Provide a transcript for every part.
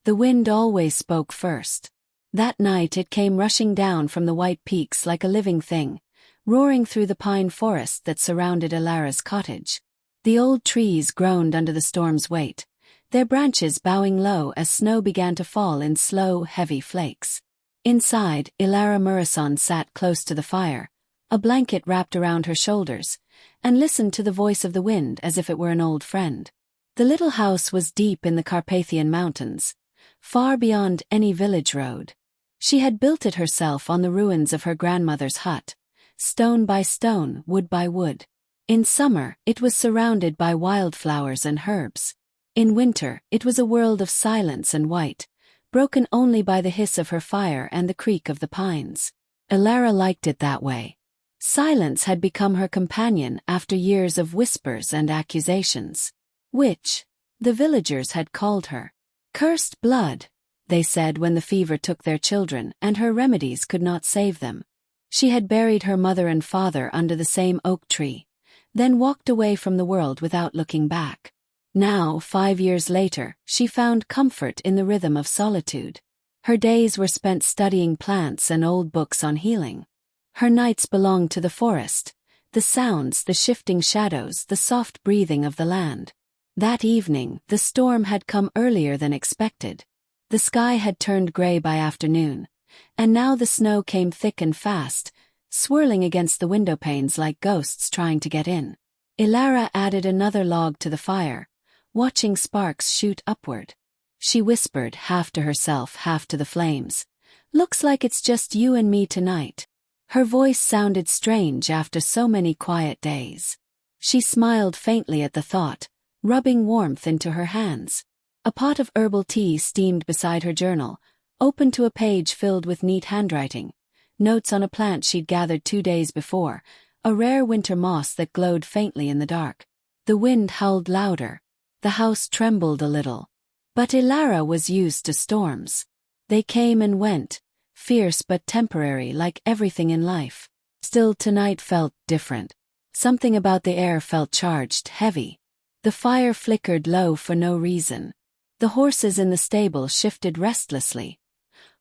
The wind always spoke first. That night it came rushing down from the white peaks like a living thing, roaring through the pine forest that surrounded Ilara's cottage. The old trees groaned under the storm's weight, their branches bowing low as snow began to fall in slow, heavy flakes. Inside, Ilara Murison sat close to the fire, a blanket wrapped around her shoulders, and listened to the voice of the wind as if it were an old friend. The little house was deep in the Carpathian Mountains, far beyond any village road. She had built it herself on the ruins of her grandmother's hut, stone by stone, wood by wood. In summer, it was surrounded by wildflowers and herbs. In winter, it was a world of silence and white, broken only by the hiss of her fire and the creak of the pines. Ilara liked it that way. Silence had become her companion after years of whispers and accusations. Witch, the villagers had called her. Cursed blood, they said when the fever took their children and her remedies could not save them. She had buried her mother and father under the same oak tree, then walked away from the world without looking back. Now, 5 years later, she found comfort in the rhythm of solitude. Her days were spent studying plants and old books on healing. Her nights belonged to the forest, the sounds, the shifting shadows, the soft breathing of the land. That evening, the storm had come earlier than expected. The sky had turned gray by afternoon, and now the snow came thick and fast, swirling against the window panes like ghosts trying to get in. Ilara added another log to the fire, watching sparks shoot upward. She whispered, half to herself, half to the flames, "Looks like it's just you and me tonight." Her voice sounded strange after so many quiet days. She smiled faintly at the thought, rubbing warmth into her hands. A pot of herbal tea steamed beside her journal, open to a page filled with neat handwriting, notes on a plant she'd gathered 2 days before, a rare winter moss that glowed faintly in the dark. The wind howled louder. The house trembled a little. But Ilara was used to storms. They came and went, fierce but temporary like everything in life. Still, tonight felt different. Something about the air felt charged, heavy. The fire flickered low for no reason. The horses in the stable shifted restlessly,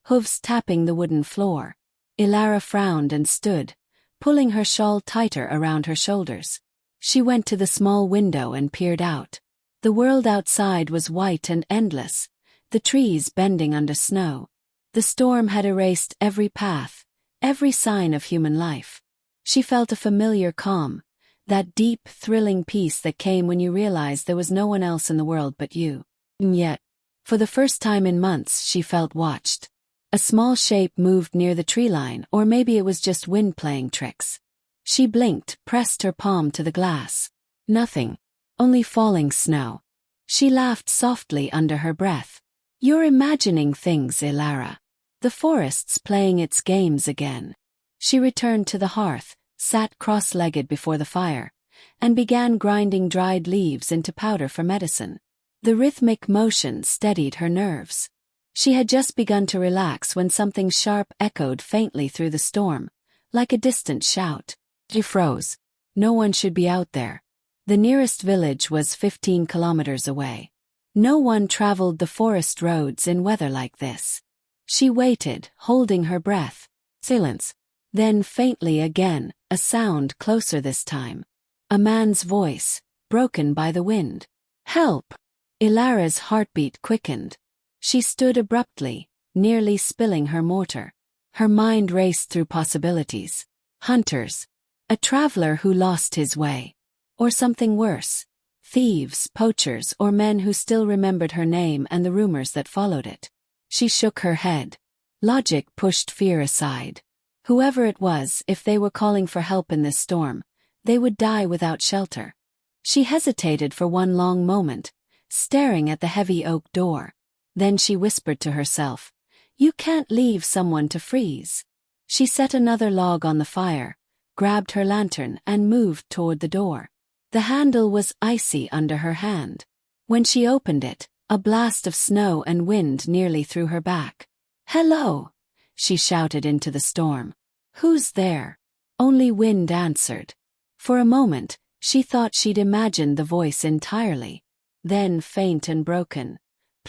hooves tapping the wooden floor. Ilara frowned and stood, pulling her shawl tighter around her shoulders. She went to the small window and peered out. The world outside was white and endless, the trees bending under snow. The storm had erased every path, every sign of human life. She felt a familiar calm, that deep, thrilling peace that came when you realized there was no one else in the world but you. And yet, for the first time in months, she felt watched. A small shape moved near the tree line, or maybe it was just wind playing tricks. She blinked, pressed her palm to the glass. Nothing. Only falling snow. She laughed softly under her breath. "You're imagining things, Ilara. The forest's playing its games again." She returned to the hearth, sat cross-legged before the fire, and began grinding dried leaves into powder for medicine. The rhythmic motion steadied her nerves. She had just begun to relax when something sharp echoed faintly through the storm, like a distant shout. She froze. No one should be out there. The nearest village was 15 kilometers away. No one traveled the forest roads in weather like this. She waited, holding her breath. Silence. Then faintly again, a sound closer this time. A man's voice, broken by the wind. "Help!" Ilara's heartbeat quickened. She stood abruptly, nearly spilling her mortar. Her mind raced through possibilities. Hunters. A traveler who lost his way. Or something worse. Thieves, poachers, or men who still remembered her name and the rumors that followed it. She shook her head. Logic pushed fear aside. Whoever it was, if they were calling for help in this storm, they would die without shelter. She hesitated for one long moment, staring at the heavy oak door. Then she whispered to herself, "You can't leave someone to freeze." She set another log on the fire, grabbed her lantern and moved toward the door. The handle was icy under her hand. When she opened it, a blast of snow and wind nearly threw her back. "Hello!" she shouted into the storm. "Who's there?" Only wind answered. For a moment, she thought she'd imagined the voice entirely. Then, faint and broken,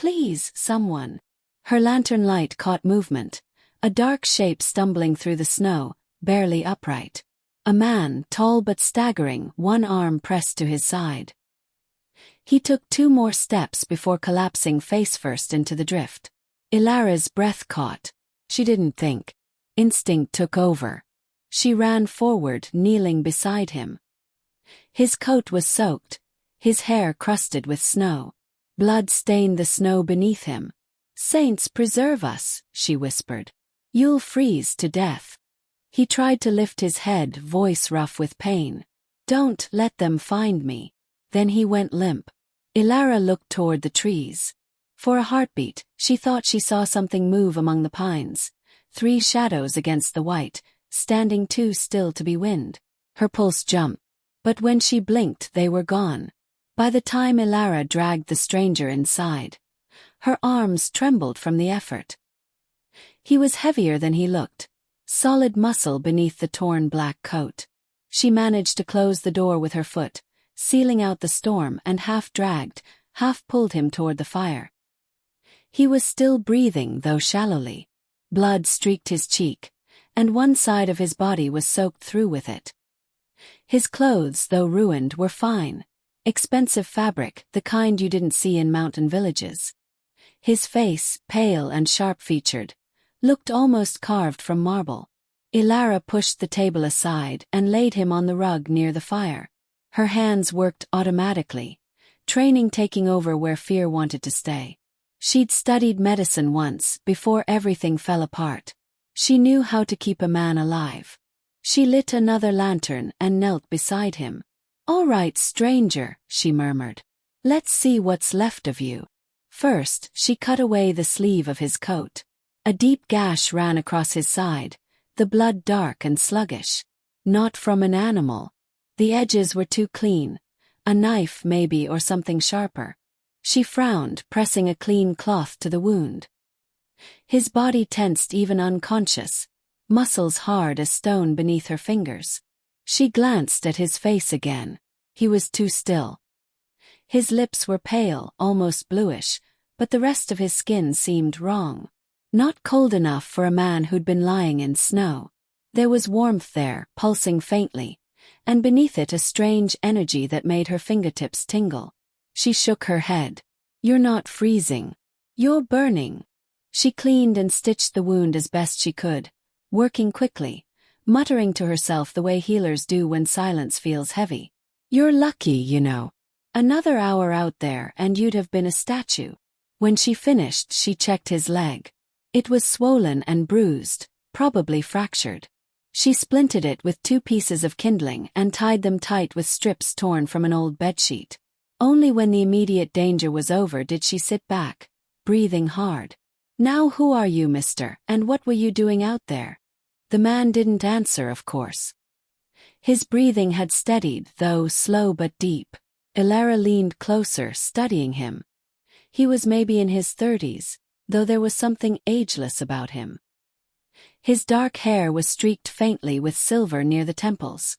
Please, someone. Her lantern light caught movement, a dark shape stumbling through the snow, barely upright. A man, tall but staggering, one arm pressed to his side. He took 2 more steps before collapsing face first into the drift. Ilara's breath caught. She didn't think. Instinct took over. She ran forward, kneeling beside him. His coat was soaked, his hair crusted with snow. Blood stained the snow beneath him. "Saints preserve us," she whispered. "You'll freeze to death." He tried to lift his head, voice rough with pain. "Don't let them find me." Then he went limp. Ilara looked toward the trees. For a heartbeat, she thought she saw something move among the pines. 3 shadows against the white, standing too still to be wind. Her pulse jumped. But when she blinked, they were gone. By the time Ilara dragged the stranger inside, her arms trembled from the effort. He was heavier than he looked, solid muscle beneath the torn black coat. She managed to close the door with her foot, sealing out the storm, and half dragged, half pulled him toward the fire. He was still breathing, though shallowly. Blood streaked his cheek, and one side of his body was soaked through with it. His clothes, though ruined, were fine. Expensive fabric, the kind you didn't see in mountain villages. His face, pale and sharp-featured, looked almost carved from marble. Ilara pushed the table aside and laid him on the rug near the fire. Her hands worked automatically, training taking over where fear wanted to stay. She'd studied medicine once, before everything fell apart. She knew how to keep a man alive. She lit another lantern and knelt beside him. "All right, stranger," she murmured. "Let's see what's left of you." First, she cut away the sleeve of his coat. A deep gash ran across his side, the blood dark and sluggish. Not from an animal. The edges were too clean. A knife, maybe, or something sharper. She frowned, pressing a clean cloth to the wound. His body tensed, even unconscious, muscles hard as stone beneath her fingers. She glanced at his face again. He was too still. His lips were pale, almost bluish, but the rest of his skin seemed wrong. Not cold enough for a man who'd been lying in snow. There was warmth there, pulsing faintly, and beneath it a strange energy that made her fingertips tingle. She shook her head. "You're not freezing. You're burning." She cleaned and stitched the wound as best she could, working quickly, muttering to herself the way healers do when silence feels heavy. "You're lucky, you know. Another hour out there and you'd have been a statue." When she finished, she checked his leg. It was swollen and bruised, probably fractured. She splinted it with 2 pieces of kindling and tied them tight with strips torn from an old bedsheet. Only when the immediate danger was over did she sit back, breathing hard. "Now who are you, mister, and what were you doing out there?" The man didn't answer, of course. His breathing had steadied, though slow but deep. Ilara leaned closer, studying him. He was maybe in his 30s, though there was something ageless about him. His dark hair was streaked faintly with silver near the temples.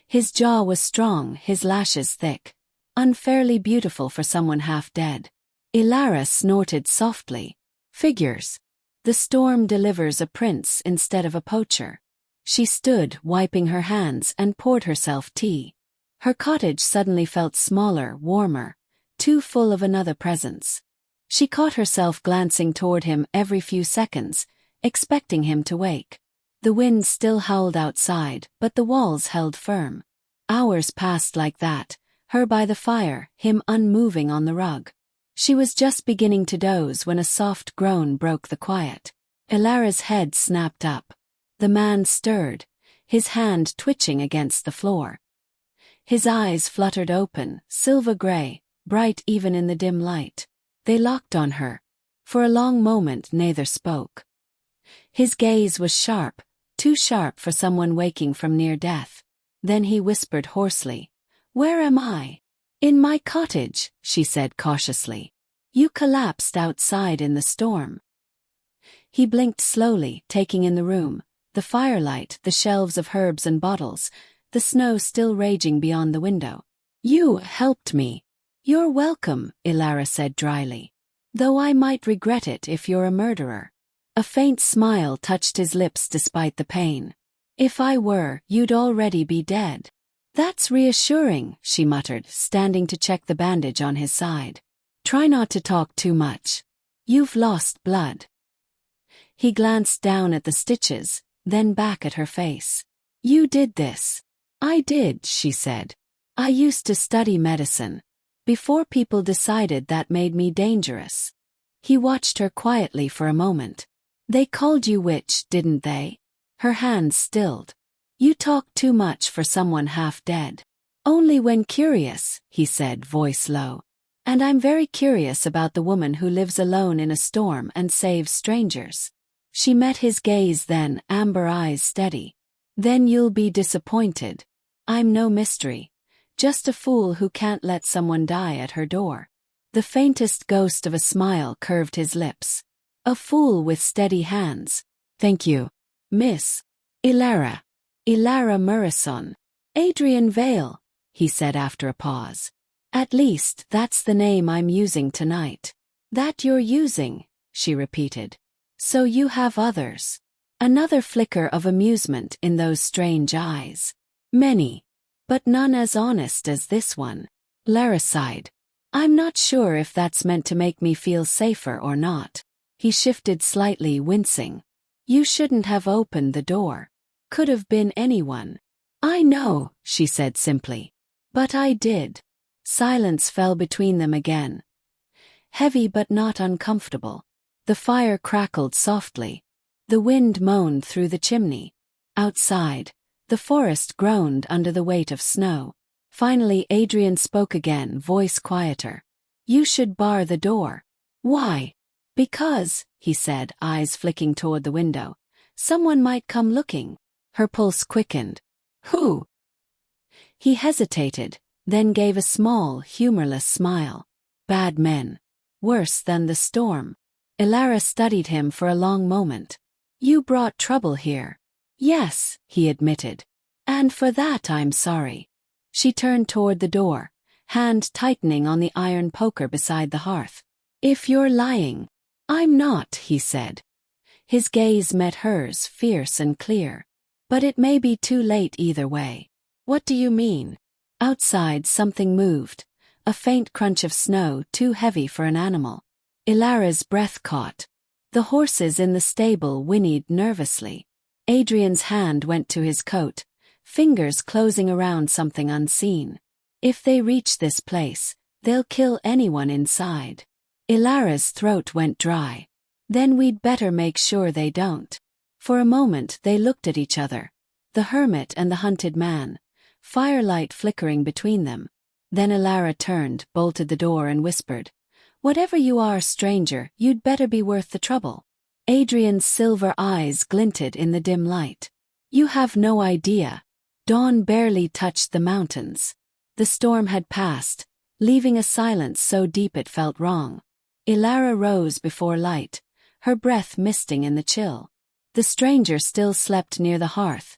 His jaw was strong, his lashes thick, unfairly beautiful for someone half dead. Ilara snorted softly. "Figures. The storm delivers a prince instead of a poacher." She stood, wiping her hands, and poured herself tea. Her cottage suddenly felt smaller, warmer, too full of another presence. She caught herself glancing toward him every few seconds, expecting him to wake. The wind still howled outside, but the walls held firm. Hours passed like that, her by the fire, him unmoving on the rug. She was just beginning to doze when a soft groan broke the quiet. Ilara's head snapped up. The man stirred, his hand twitching against the floor. His eyes fluttered open, silver-gray, bright even in the dim light. They locked on her. For a long moment neither spoke. His gaze was sharp, too sharp for someone waking from near death. Then he whispered hoarsely, "Where am I?" "In my cottage," she said cautiously. "You collapsed outside in the storm." He blinked slowly, taking in the room, the firelight, the shelves of herbs and bottles, the snow still raging beyond the window. "You helped me." "You're welcome," Ilara said dryly. Though I might regret it if you're a murderer. A faint smile touched his lips despite the pain. If I were, you'd already be dead. That's reassuring, she muttered, standing to check the bandage on his side. Try not to talk too much. You've lost blood. He glanced down at the stitches, then back at her face. You did this. I did, she said. I used to study medicine. Before people decided that made me dangerous. He watched her quietly for a moment. They called you witch, didn't they? Her hands stilled. You talk too much for someone half dead. Only when curious, he said, voice low. And I'm very curious about the woman who lives alone in a storm and saves strangers. She met his gaze then, amber eyes steady. Then you'll be disappointed. I'm no mystery. Just a fool who can't let someone die at her door. The faintest ghost of a smile curved his lips. A fool with steady hands. Thank you. Miss. Ilara. Ilara Murison. Adrian Vale, he said after a pause. At least that's the name I'm using tonight. That you're using, she repeated. So you have others. Another flicker of amusement in those strange eyes. Many. But none as honest as this one. Lara sighed. I'm not sure if that's meant to make me feel safer or not. He shifted slightly, wincing. You shouldn't have opened the door. Could have been anyone. I know, she said simply. But I did. Silence fell between them again. Heavy but not uncomfortable. The fire crackled softly. The wind moaned through the chimney. Outside, the forest groaned under the weight of snow. Finally Adrian spoke again, voice quieter. You should bar the door. Why? Because, he said, eyes flicking toward the window. Someone might come looking. Her pulse quickened. Who? He hesitated, then gave a small, humorless smile. Bad men. Worse than the storm. Ilara studied him for a long moment. You brought trouble here. Yes, he admitted. And for that I'm sorry. She turned toward the door, hand tightening on the iron poker beside the hearth. If you're lying. I'm not, he said. His gaze met hers, fierce and clear. But it may be too late either way. What do you mean? Outside something moved, a faint crunch of snow too heavy for an animal. Ilara's breath caught. The horses in the stable whinnied nervously. Adrian's hand went to his coat, fingers closing around something unseen. If they reach this place, they'll kill anyone inside. Ilara's throat went dry. Then we'd better make sure they don't. For a moment they looked at each other, the hermit and the hunted man, firelight flickering between them. Then Ilara turned, bolted the door and whispered, Whatever you are, stranger, you'd better be worth the trouble. Adrian's silver eyes glinted in the dim light. You have no idea. Dawn barely touched the mountains. The storm had passed, leaving a silence so deep it felt wrong. Ilara rose before light, her breath misting in the chill. The stranger still slept near the hearth,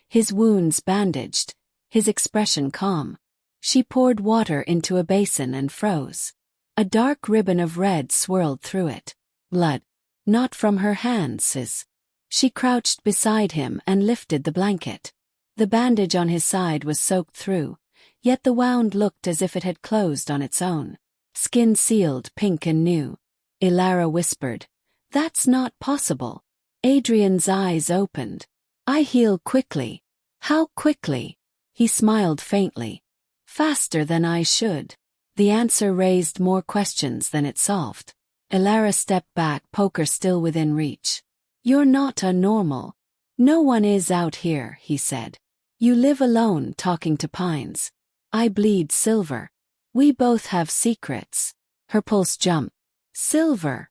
his wounds bandaged, his expression calm. She poured water into a basin and froze. A dark ribbon of red swirled through it. Blood. Not from her hands, sis. She crouched beside him and lifted the blanket. The bandage on his side was soaked through, yet the wound looked as if it had closed on its own. Skin sealed, pink and new. Ilara whispered, That's not possible. Adrian's eyes opened. I heal quickly. How quickly? He smiled faintly. Faster than I should. The answer raised more questions than it solved. Ilara stepped back, poker still within reach. You're not a normal. No one is out here, he said. You live alone, talking to pines. I bleed silver. We both have secrets. Her pulse jumped. Silver.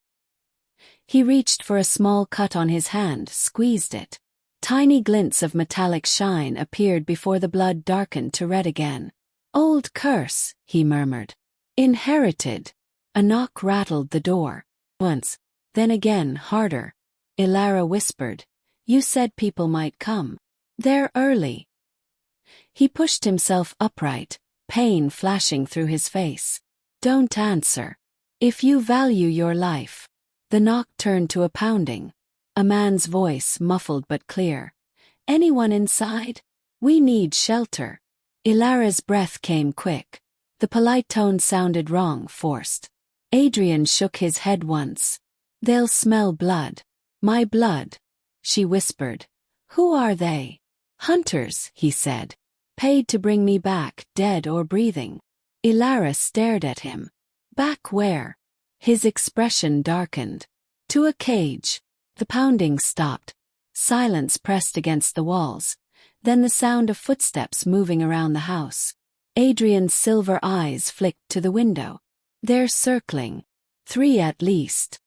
He reached for a small cut on his hand, squeezed it. Tiny glints of metallic shine appeared before the blood darkened to red again. Old curse, he murmured. Inherited. A knock rattled the door. Once. Then again, harder. Ilara whispered. You said people might come. They're early. He pushed himself upright, pain flashing through his face. Don't answer. If you value your life. The knock turned to a pounding. A man's voice, muffled but clear. Anyone inside? We need shelter. Ilara's breath came quick. The polite tone sounded wrong, forced. Adrian shook his head once. They'll smell blood. My blood. She whispered. Who are they? Hunters, he said. Paid to bring me back, dead or breathing. Ilara stared at him. Back where? His expression darkened. To a cage. The pounding stopped. Silence pressed against the walls. Then the sound of footsteps moving around the house. Adrian's silver eyes flicked to the window. They're circling. 3 at least.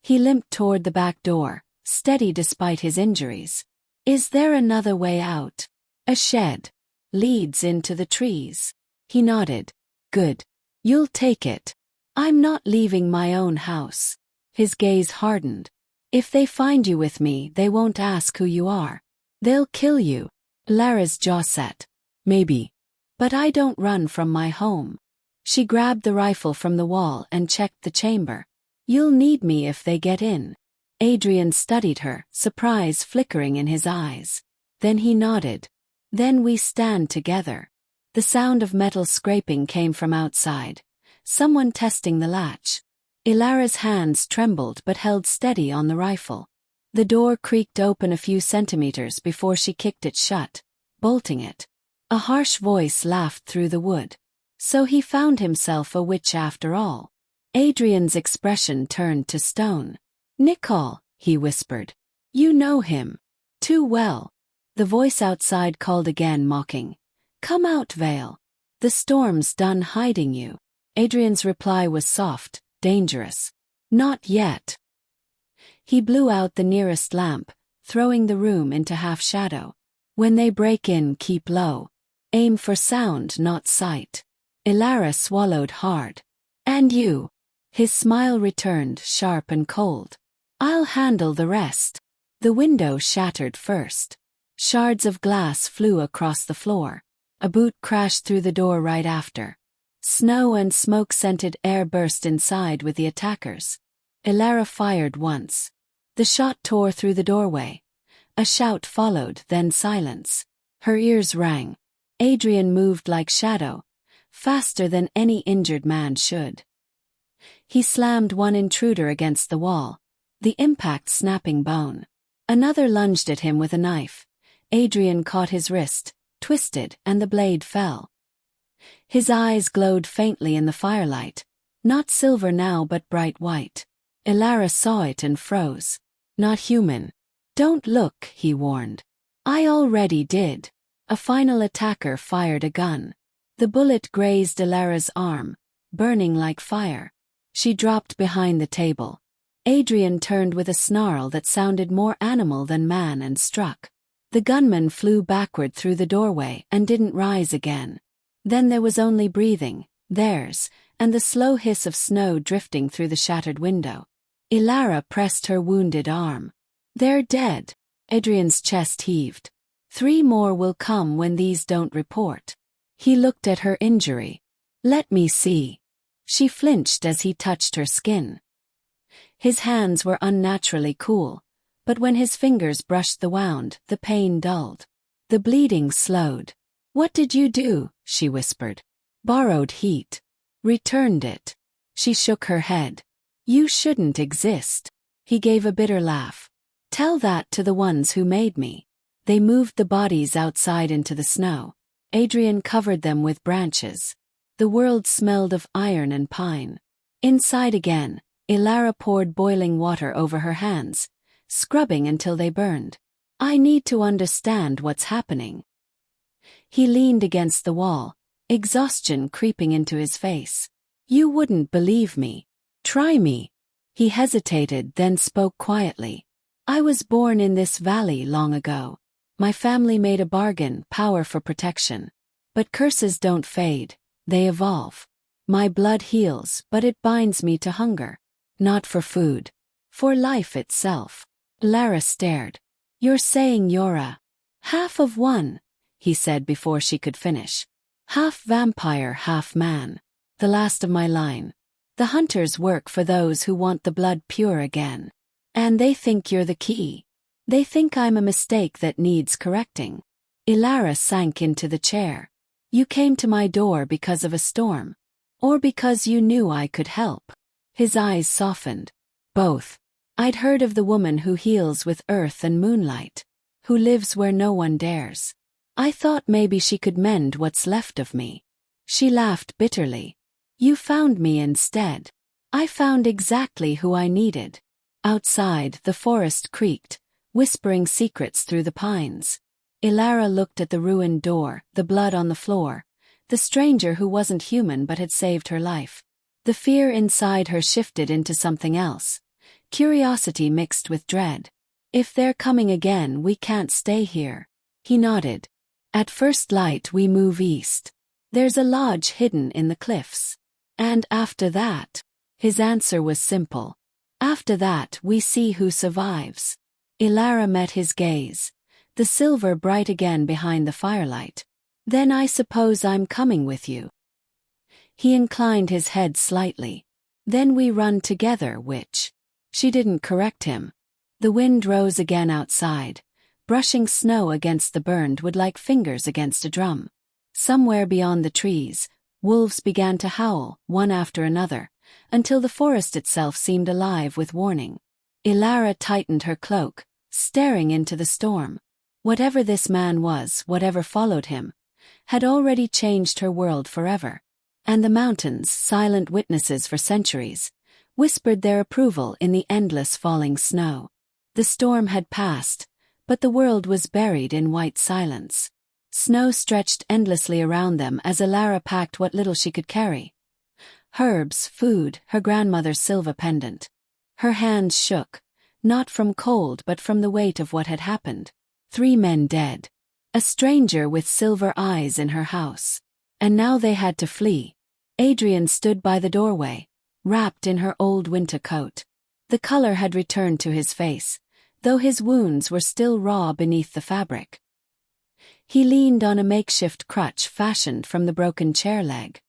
He limped toward the back door, steady despite his injuries. Is there another way out? A shed. Leads into the trees. He nodded. Good. You'll take it. I'm not leaving my own house. His gaze hardened. If they find you with me, they won't ask who you are. They'll kill you. Lara's jaw set. Maybe. But I don't run from my home. She grabbed the rifle from the wall and checked the chamber. You'll need me if they get in. Adrian studied her, surprise flickering in his eyes. Then he nodded. Then we stand together. The sound of metal scraping came from outside. Someone testing the latch. Ilara's hands trembled but held steady on the rifle. The door creaked open a few centimeters before she kicked it shut, bolting it. A harsh voice laughed through the wood. So he found himself a witch after all. Adrian's expression turned to stone. Nicole, he whispered. You know him. Too well. The voice outside called again, mocking. Come out, Vale. The storm's done hiding you. Adrian's reply was soft, dangerous. Not yet. He blew out the nearest lamp, throwing the room into half shadow. When they break in, keep low. Aim for sound, not sight. Ilara swallowed hard. And you? His smile returned, sharp and cold. I'll handle the rest. The window shattered first. Shards of glass flew across the floor. A boot crashed through the door right after. Snow and smoke-scented air burst inside with the attackers. Ilara fired once. The shot tore through the doorway. A shout followed, then silence. Her ears rang. Adrian moved like shadow, faster than any injured man should. He slammed one intruder against the wall, the impact snapping bone. Another lunged at him with a knife. Adrian caught his wrist, twisted, and the blade fell. His eyes glowed faintly in the firelight, not silver now but bright white. Ilara saw it and froze. Not human. Don't look, he warned. I already did. A final attacker fired a gun. The bullet grazed Ilara's arm, burning like fire. She dropped behind the table. Adrian turned with a snarl that sounded more animal than man and struck. The gunman flew backward through the doorway and didn't rise again. Then there was only breathing, theirs, and the slow hiss of snow drifting through the shattered window. Ilara pressed her wounded arm. They're dead. Adrian's chest heaved. 3 more will come when these don't report. He looked at her injury. Let me see. She flinched as he touched her skin. His hands were unnaturally cool, but when his fingers brushed the wound, the pain dulled. The bleeding slowed. What did you do? She whispered. Borrowed heat. Returned it. She shook her head. You shouldn't exist. He gave a bitter laugh. Tell that to the ones who made me. They moved the bodies outside into the snow. Adrian covered them with branches. The world smelled of iron and pine. Inside again, Ilara poured boiling water over her hands, scrubbing until they burned. I need to understand what's happening. He leaned against the wall, exhaustion creeping into his face. You wouldn't believe me. Try me. He hesitated, then spoke quietly. I was born in this valley long ago. My family made a bargain, power for protection. But curses don't fade, they evolve. My blood heals, but it binds me to hunger. Not for food. For life itself. Lara stared. You're saying you're a half of one, he said before she could finish. Half vampire, half man. The last of my line. The hunters work for those who want the blood pure again. And they think you're the key. They think I'm a mistake that needs correcting. Ilara sank into the chair. You came to my door because of a storm. Or because you knew I could help. His eyes softened. Both. I'd heard of the woman who heals with earth and moonlight. Who lives where no one dares. I thought maybe she could mend what's left of me. She laughed bitterly. You found me instead. I found exactly who I needed. Outside, the forest creaked, whispering secrets through the pines. Ilara looked at the ruined door, the blood on the floor, the stranger who wasn't human but had saved her life. The fear inside her shifted into something else. Curiosity mixed with dread. If they're coming again, we can't stay here. He nodded. At first light we move east. There's a lodge hidden in the cliffs. And after that? His answer was simple. After that we see who survives. Ilara met his gaze. The silver bright again behind the firelight. Then I suppose I'm coming with you. He inclined his head slightly. Then we run together, witch. She didn't correct him. The wind rose again outside, brushing snow against the burned wood like fingers against a drum. Somewhere beyond the trees, wolves began to howl, one after another, until the forest itself seemed alive with warning. Ilara tightened her cloak, staring into the storm. Whatever this man was, whatever followed him, had already changed her world forever. And the mountains, silent witnesses for centuries, whispered their approval in the endless falling snow. The storm had passed, but the world was buried in white silence. Snow stretched endlessly around them as Ilara packed what little she could carry. Herbs, food, her grandmother's silver pendant. Her hands shook, not from cold but from the weight of what had happened. 3 men dead. A stranger with silver eyes in her house. And now they had to flee. Adrian stood by the doorway, wrapped in her old winter coat. The color had returned to his face, though his wounds were still raw beneath the fabric. He leaned on a makeshift crutch fashioned from the broken chair leg.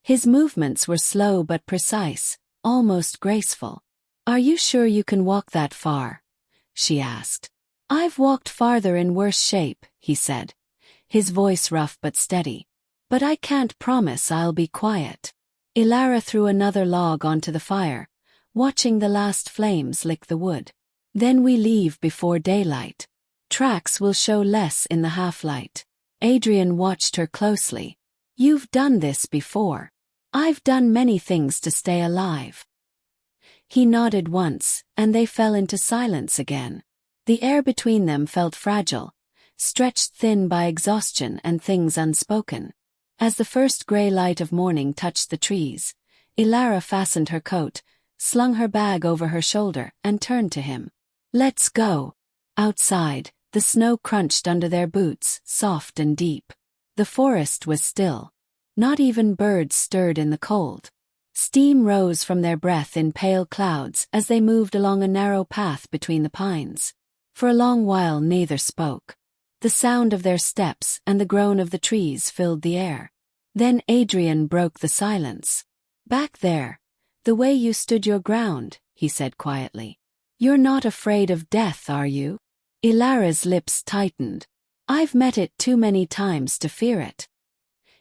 His movements were slow but precise, almost graceful. Are you sure you can walk that far? She asked. I've walked farther in worse shape, he said, his voice rough but steady. But I can't promise I'll be quiet. Ilara threw another log onto the fire, watching the last flames lick the wood. Then we leave before daylight. Tracks will show less in the half-light. Adrian watched her closely. You've done this before. I've done many things to stay alive. He nodded once, and they fell into silence again. The air between them felt fragile, stretched thin by exhaustion and things unspoken. As the first gray light of morning touched the trees, Ilara fastened her coat, slung her bag over her shoulder, and turned to him. Let's go. Outside, the snow crunched under their boots, soft and deep. The forest was still. Not even birds stirred in the cold. Steam rose from their breath in pale clouds as they moved along a narrow path between the pines. For a long while neither spoke. The sound of their steps and the groan of the trees filled the air. Then Adrian broke the silence. Back there, the way you stood your ground, he said quietly. You're not afraid of death, are you? Ilara's lips tightened. I've met it too many times to fear it.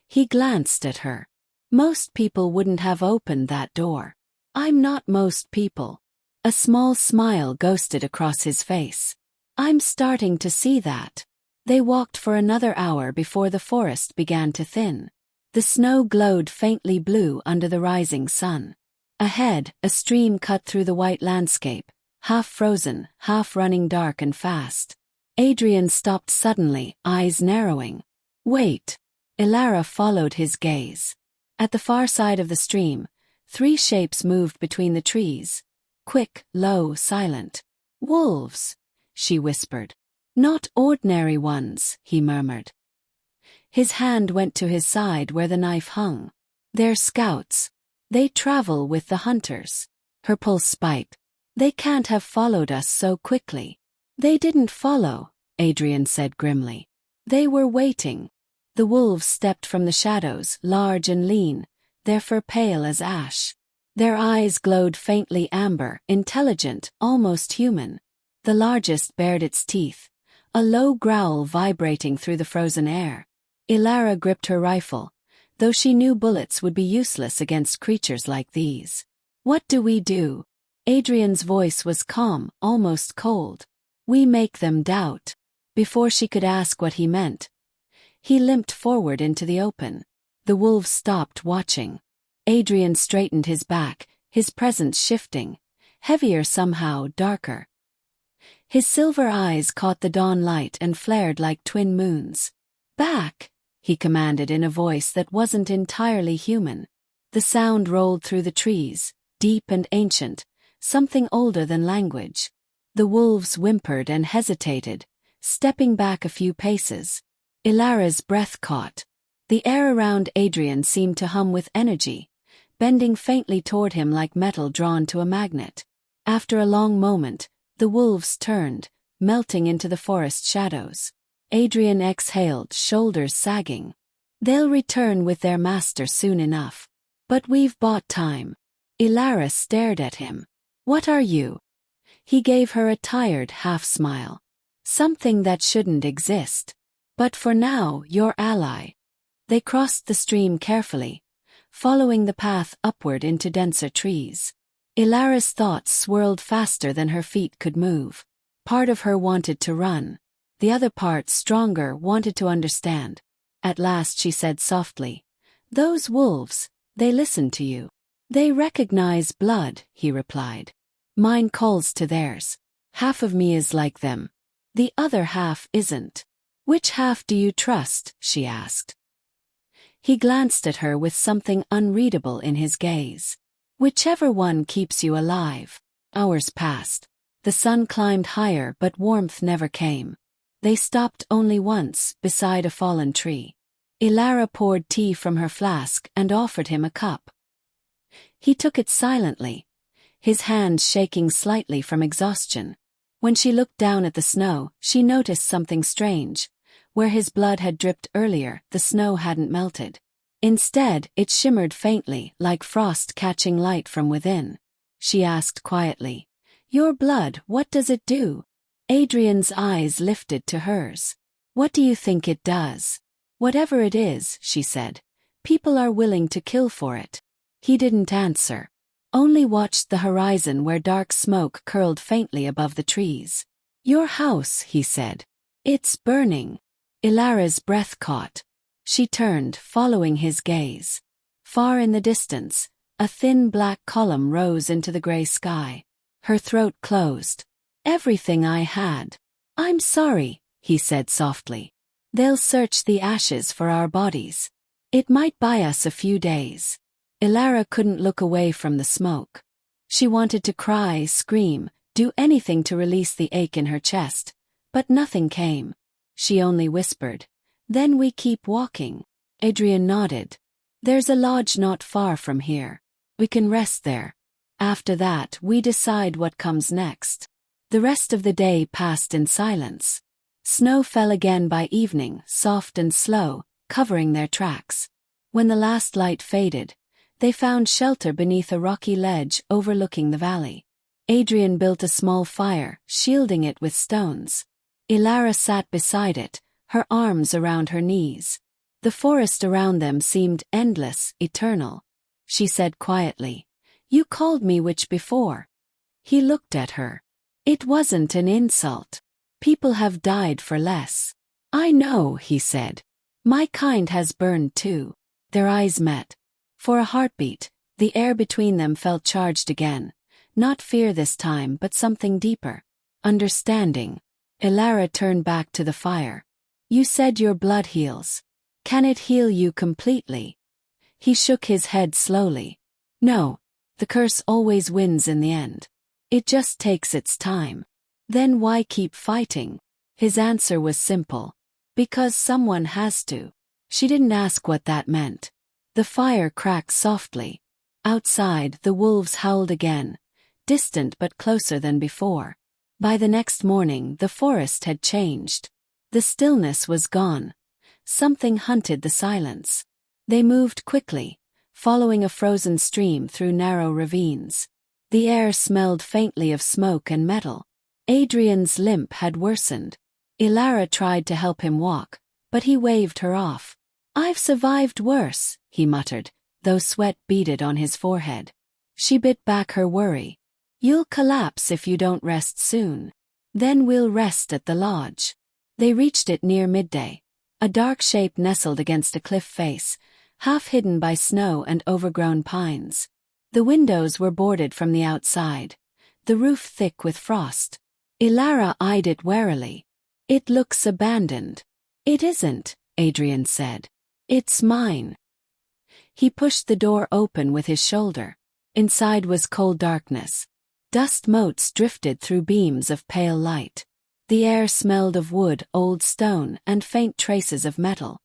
He glanced at her. Most people wouldn't have opened that door. I'm not most people. A small smile ghosted across his face. I'm starting to see that. They walked for another hour before the forest began to thin. The snow glowed faintly blue under the rising sun. Ahead, a stream cut through the white landscape, half frozen, half running dark and fast. Adrian stopped suddenly, eyes narrowing. Wait. Ilara followed his gaze. At the far side of the stream, 3 shapes moved between the trees. Quick, low, silent. Wolves, she whispered. Not ordinary ones, he murmured. His hand went to his side where the knife hung. They're scouts. They travel with the hunters. Her pulse spiked. They can't have followed us so quickly. They didn't follow, Adrian said grimly. They were waiting. The wolves stepped from the shadows, large and lean, their fur pale as ash. Their eyes glowed faintly amber, intelligent, almost human. The largest bared its teeth, a low growl vibrating through the frozen air. Elara gripped her rifle, though she knew bullets would be useless against creatures like these. "What do we do?" Adrian's voice was calm, almost cold. "We make them doubt." Before she could ask what he meant, he limped forward into the open. The wolves stopped watching. Adrian straightened his back, his presence shifting, heavier somehow, darker. His silver eyes caught the dawn light and flared like twin moons. "Back!" he commanded in a voice that wasn't entirely human. The sound rolled through the trees, deep and ancient, something older than language. The wolves whimpered and hesitated, stepping back a few paces. Ilara's breath caught. The air around Adrian seemed to hum with energy, bending faintly toward him like metal drawn to a magnet. After a long moment, the wolves turned, melting into the forest shadows. Adrian exhaled, shoulders sagging. "They'll return with their master soon enough. But we've bought time." Ilara stared at him. "What are you?" He gave her a tired half-smile. "Something that shouldn't exist. But for now, your ally." They crossed the stream carefully, following the path upward into denser trees. Ilara's thoughts swirled faster than her feet could move. Part of her wanted to run. The other part, stronger, wanted to understand. At last she said softly, "Those wolves, they listen to you." "They recognize blood," he replied. "Mine calls to theirs. Half of me is like them. The other half isn't." "Which half do you trust?" she asked. He glanced at her with something unreadable in his gaze. "Whichever one keeps you alive." Hours passed. The sun climbed higher, but warmth never came. They stopped only once, beside a fallen tree. Ilara poured tea from her flask and offered him a cup. He took it silently, his hands shaking slightly from exhaustion. When she looked down at the snow, she noticed something strange. Where his blood had dripped earlier, the snow hadn't melted. Instead, it shimmered faintly, like frost catching light from within. She asked quietly, "Your blood, what does it do?" Adrian's eyes lifted to hers. "What do you think it does?" "Whatever it is," she said, "people are willing to kill for it." He didn't answer, only watched the horizon where dark smoke curled faintly above the trees. "Your house," he said. "It's burning." Ilara's breath caught. She turned, following his gaze. Far in the distance, a thin black column rose into the gray sky. Her throat closed. "Everything I had." "I'm sorry," he said softly. "They'll search the ashes for our bodies. It might buy us a few days." Ilara couldn't look away from the smoke. She wanted to cry, scream, do anything to release the ache in her chest, but nothing came. She only whispered, "Then we keep walking." Adrian nodded. "There's a lodge not far from here. We can rest there. After that, we decide what comes next." The rest of the day passed in silence. Snow fell again by evening, soft and slow, covering their tracks. When the last light faded, they found shelter beneath a rocky ledge overlooking the valley. Adrian built a small fire, shielding it with stones. Ilara sat beside it, her arms around her knees. The forest around them seemed endless, eternal. She said quietly, "You called me witch before." He looked at her. "It wasn't an insult. People have died for less." "I know," he said. "My kind has burned too." Their eyes met. For a heartbeat, the air between them felt charged again. Not fear this time, but something deeper. Understanding. Ilara turned back to the fire. "You said your blood heals. Can it heal you completely?" He shook his head slowly. "No. The curse always wins in the end. It just takes its time." "Then why keep fighting?" His answer was simple. "Because someone has to." She didn't ask what that meant. The fire cracked softly. Outside, the wolves howled again, distant but closer than before. By the next morning, the forest had changed. The stillness was gone. Something hunted the silence. They moved quickly, following a frozen stream through narrow ravines. The air smelled faintly of smoke and metal. Adrian's limp had worsened. Ilara tried to help him walk, but he waved her off. "I've survived worse," he muttered, though sweat beaded on his forehead. She bit back her worry. "You'll collapse if you don't rest soon. Then we'll rest at the lodge." They reached it near midday. A dark shape nestled against a cliff face, half hidden by snow and overgrown pines. The windows were boarded from the outside, the roof thick with frost. Ilara eyed it warily. "It looks abandoned." "It isn't," Adrian said. "It's mine." He pushed the door open with his shoulder. Inside was cold darkness. Dust motes drifted through beams of pale light. The air smelled of wood, old stone, and faint traces of metal.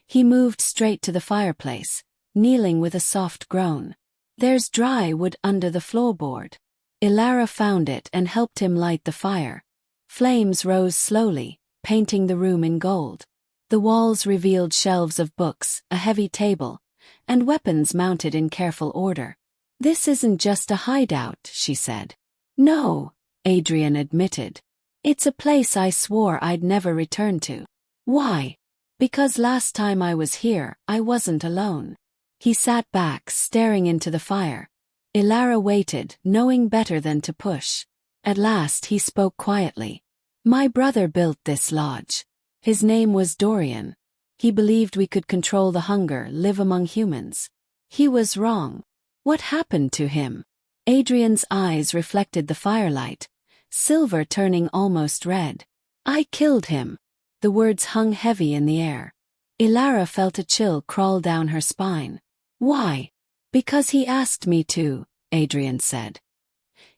He moved straight to the fireplace, kneeling with a soft groan. "There's dry wood under the floorboard." Ilara found it and helped him light the fire. Flames rose slowly, painting the room in gold. The walls revealed shelves of books, a heavy table, and weapons mounted in careful order. "This isn't just a hideout," she said. "No," Adrian admitted. "It's a place I swore I'd never return to." "Why?" "Because last time I was here, I wasn't alone." He sat back, staring into the fire. Ilara waited, knowing better than to push. At last he spoke quietly. "My brother built this lodge. His name was Dorian. He believed we could control the hunger, live among humans. He was wrong." "What happened to him?" Adrian's eyes reflected the firelight, silver turning almost red. "I killed him." The words hung heavy in the air. Ilara felt a chill crawl down her spine. "Why?" "Because he asked me to," Adrian said.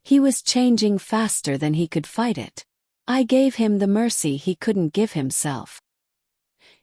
"He was changing faster than he could fight it. I gave him the mercy he couldn't give himself."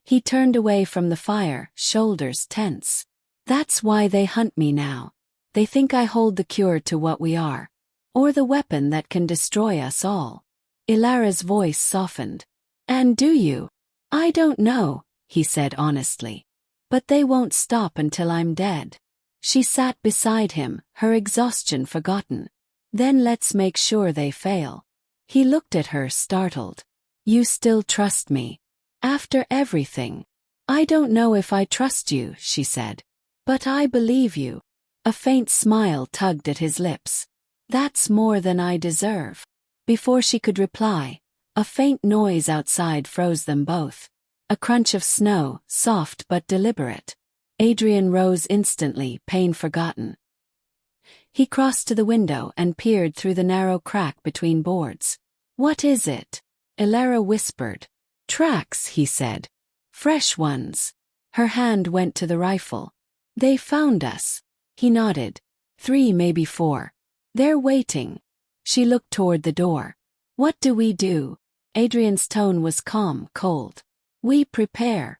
He turned away from the fire, shoulders tense. "That's why they hunt me now. They think I hold the cure to what we are. Or the weapon that can destroy us all." Ilara's voice softened. "And do you?" "I don't know," he said honestly. "But they won't stop until I'm dead." She sat beside him, her exhaustion forgotten. "Then let's make sure they fail." He looked at her, startled. "You still trust me? After everything?" "I don't know if I trust you," she said. "But I believe you." A faint smile tugged at his lips. "That's more than I deserve." Before she could reply, a faint noise outside froze them both. A crunch of snow, soft but deliberate. Adrian rose instantly, pain forgotten. He crossed to the window and peered through the narrow crack between boards. "What is it?" Ilara whispered. "Tracks," he said. "Fresh ones." Her hand went to the rifle. "They found us." He nodded. 3, maybe 4. "They're waiting." She looked toward the door. "What do we do?" Adrian's tone was calm, cold. "We prepare."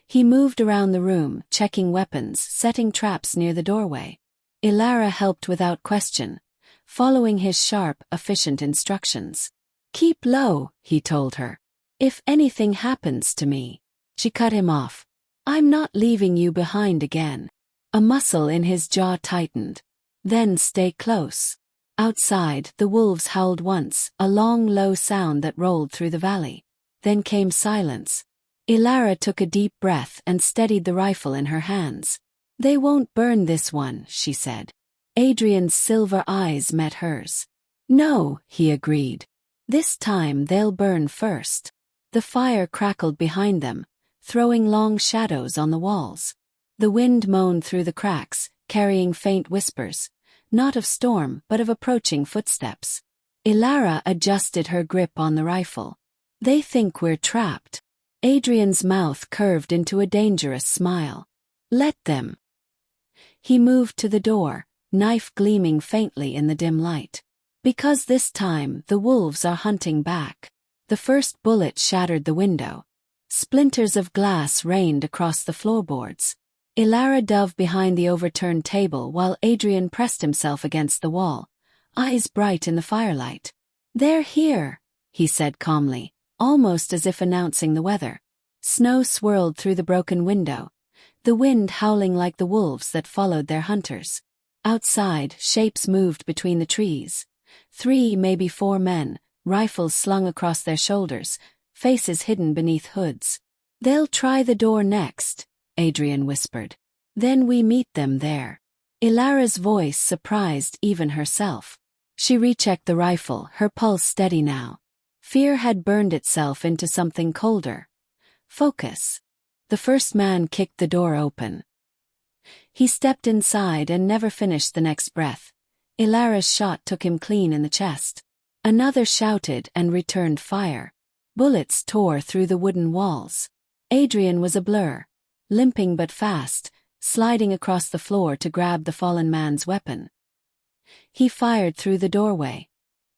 He moved around the room, checking weapons, setting traps near the doorway. Ilara helped without question, following his sharp, efficient instructions. "Keep low," he told her. "If anything happens to me." She cut him off. "I'm not leaving you behind again." A muscle in his jaw tightened. "Then stay close." Outside, the wolves howled once, a long, low sound that rolled through the valley. Then came silence. Ilara took a deep breath and steadied the rifle in her hands. "They won't burn this one," she said. Adrian's silver eyes met hers. "No," he agreed. "This time they'll burn first." The fire crackled behind them, throwing long shadows on the walls. The wind moaned through the cracks, carrying faint whispers, not of storm but of approaching footsteps. Ilara adjusted her grip on the rifle. "They think we're trapped." Adrian's mouth curved into a dangerous smile. "Let them." He moved to the door, knife gleaming faintly in the dim light. "Because this time the wolves are hunting back." The first bullet shattered the window. Splinters of glass rained across the floorboards. Ilara dove behind the overturned table while Adrian pressed himself against the wall, eyes bright in the firelight. "They're here," he said calmly, almost as if announcing the weather. Snow swirled through the broken window, the wind howling like the wolves that followed their hunters. Outside, shapes moved between the trees. 3, maybe 4 men, rifles slung across their shoulders, faces hidden beneath hoods. "They'll try the door next," Adrian whispered. "Then we meet them there." Ilara's voice surprised even herself. She rechecked the rifle, her pulse steady now. Fear had burned itself into something colder. Focus. The first man kicked the door open. He stepped inside and never finished the next breath. Ilara's shot took him clean in the chest. Another shouted and returned fire. Bullets tore through the wooden walls. Adrian was a blur, limping but fast, sliding across the floor to grab the fallen man's weapon. He fired through the doorway.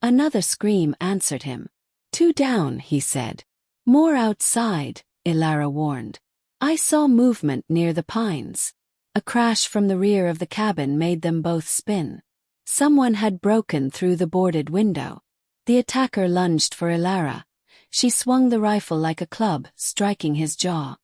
Another scream answered him. 2 down, he said. "More outside," Ilara warned. "I saw movement near the pines." A crash from the rear of the cabin made them both spin. Someone had broken through the boarded window. The attacker lunged for Ilara. She swung the rifle like a club, striking his jaw.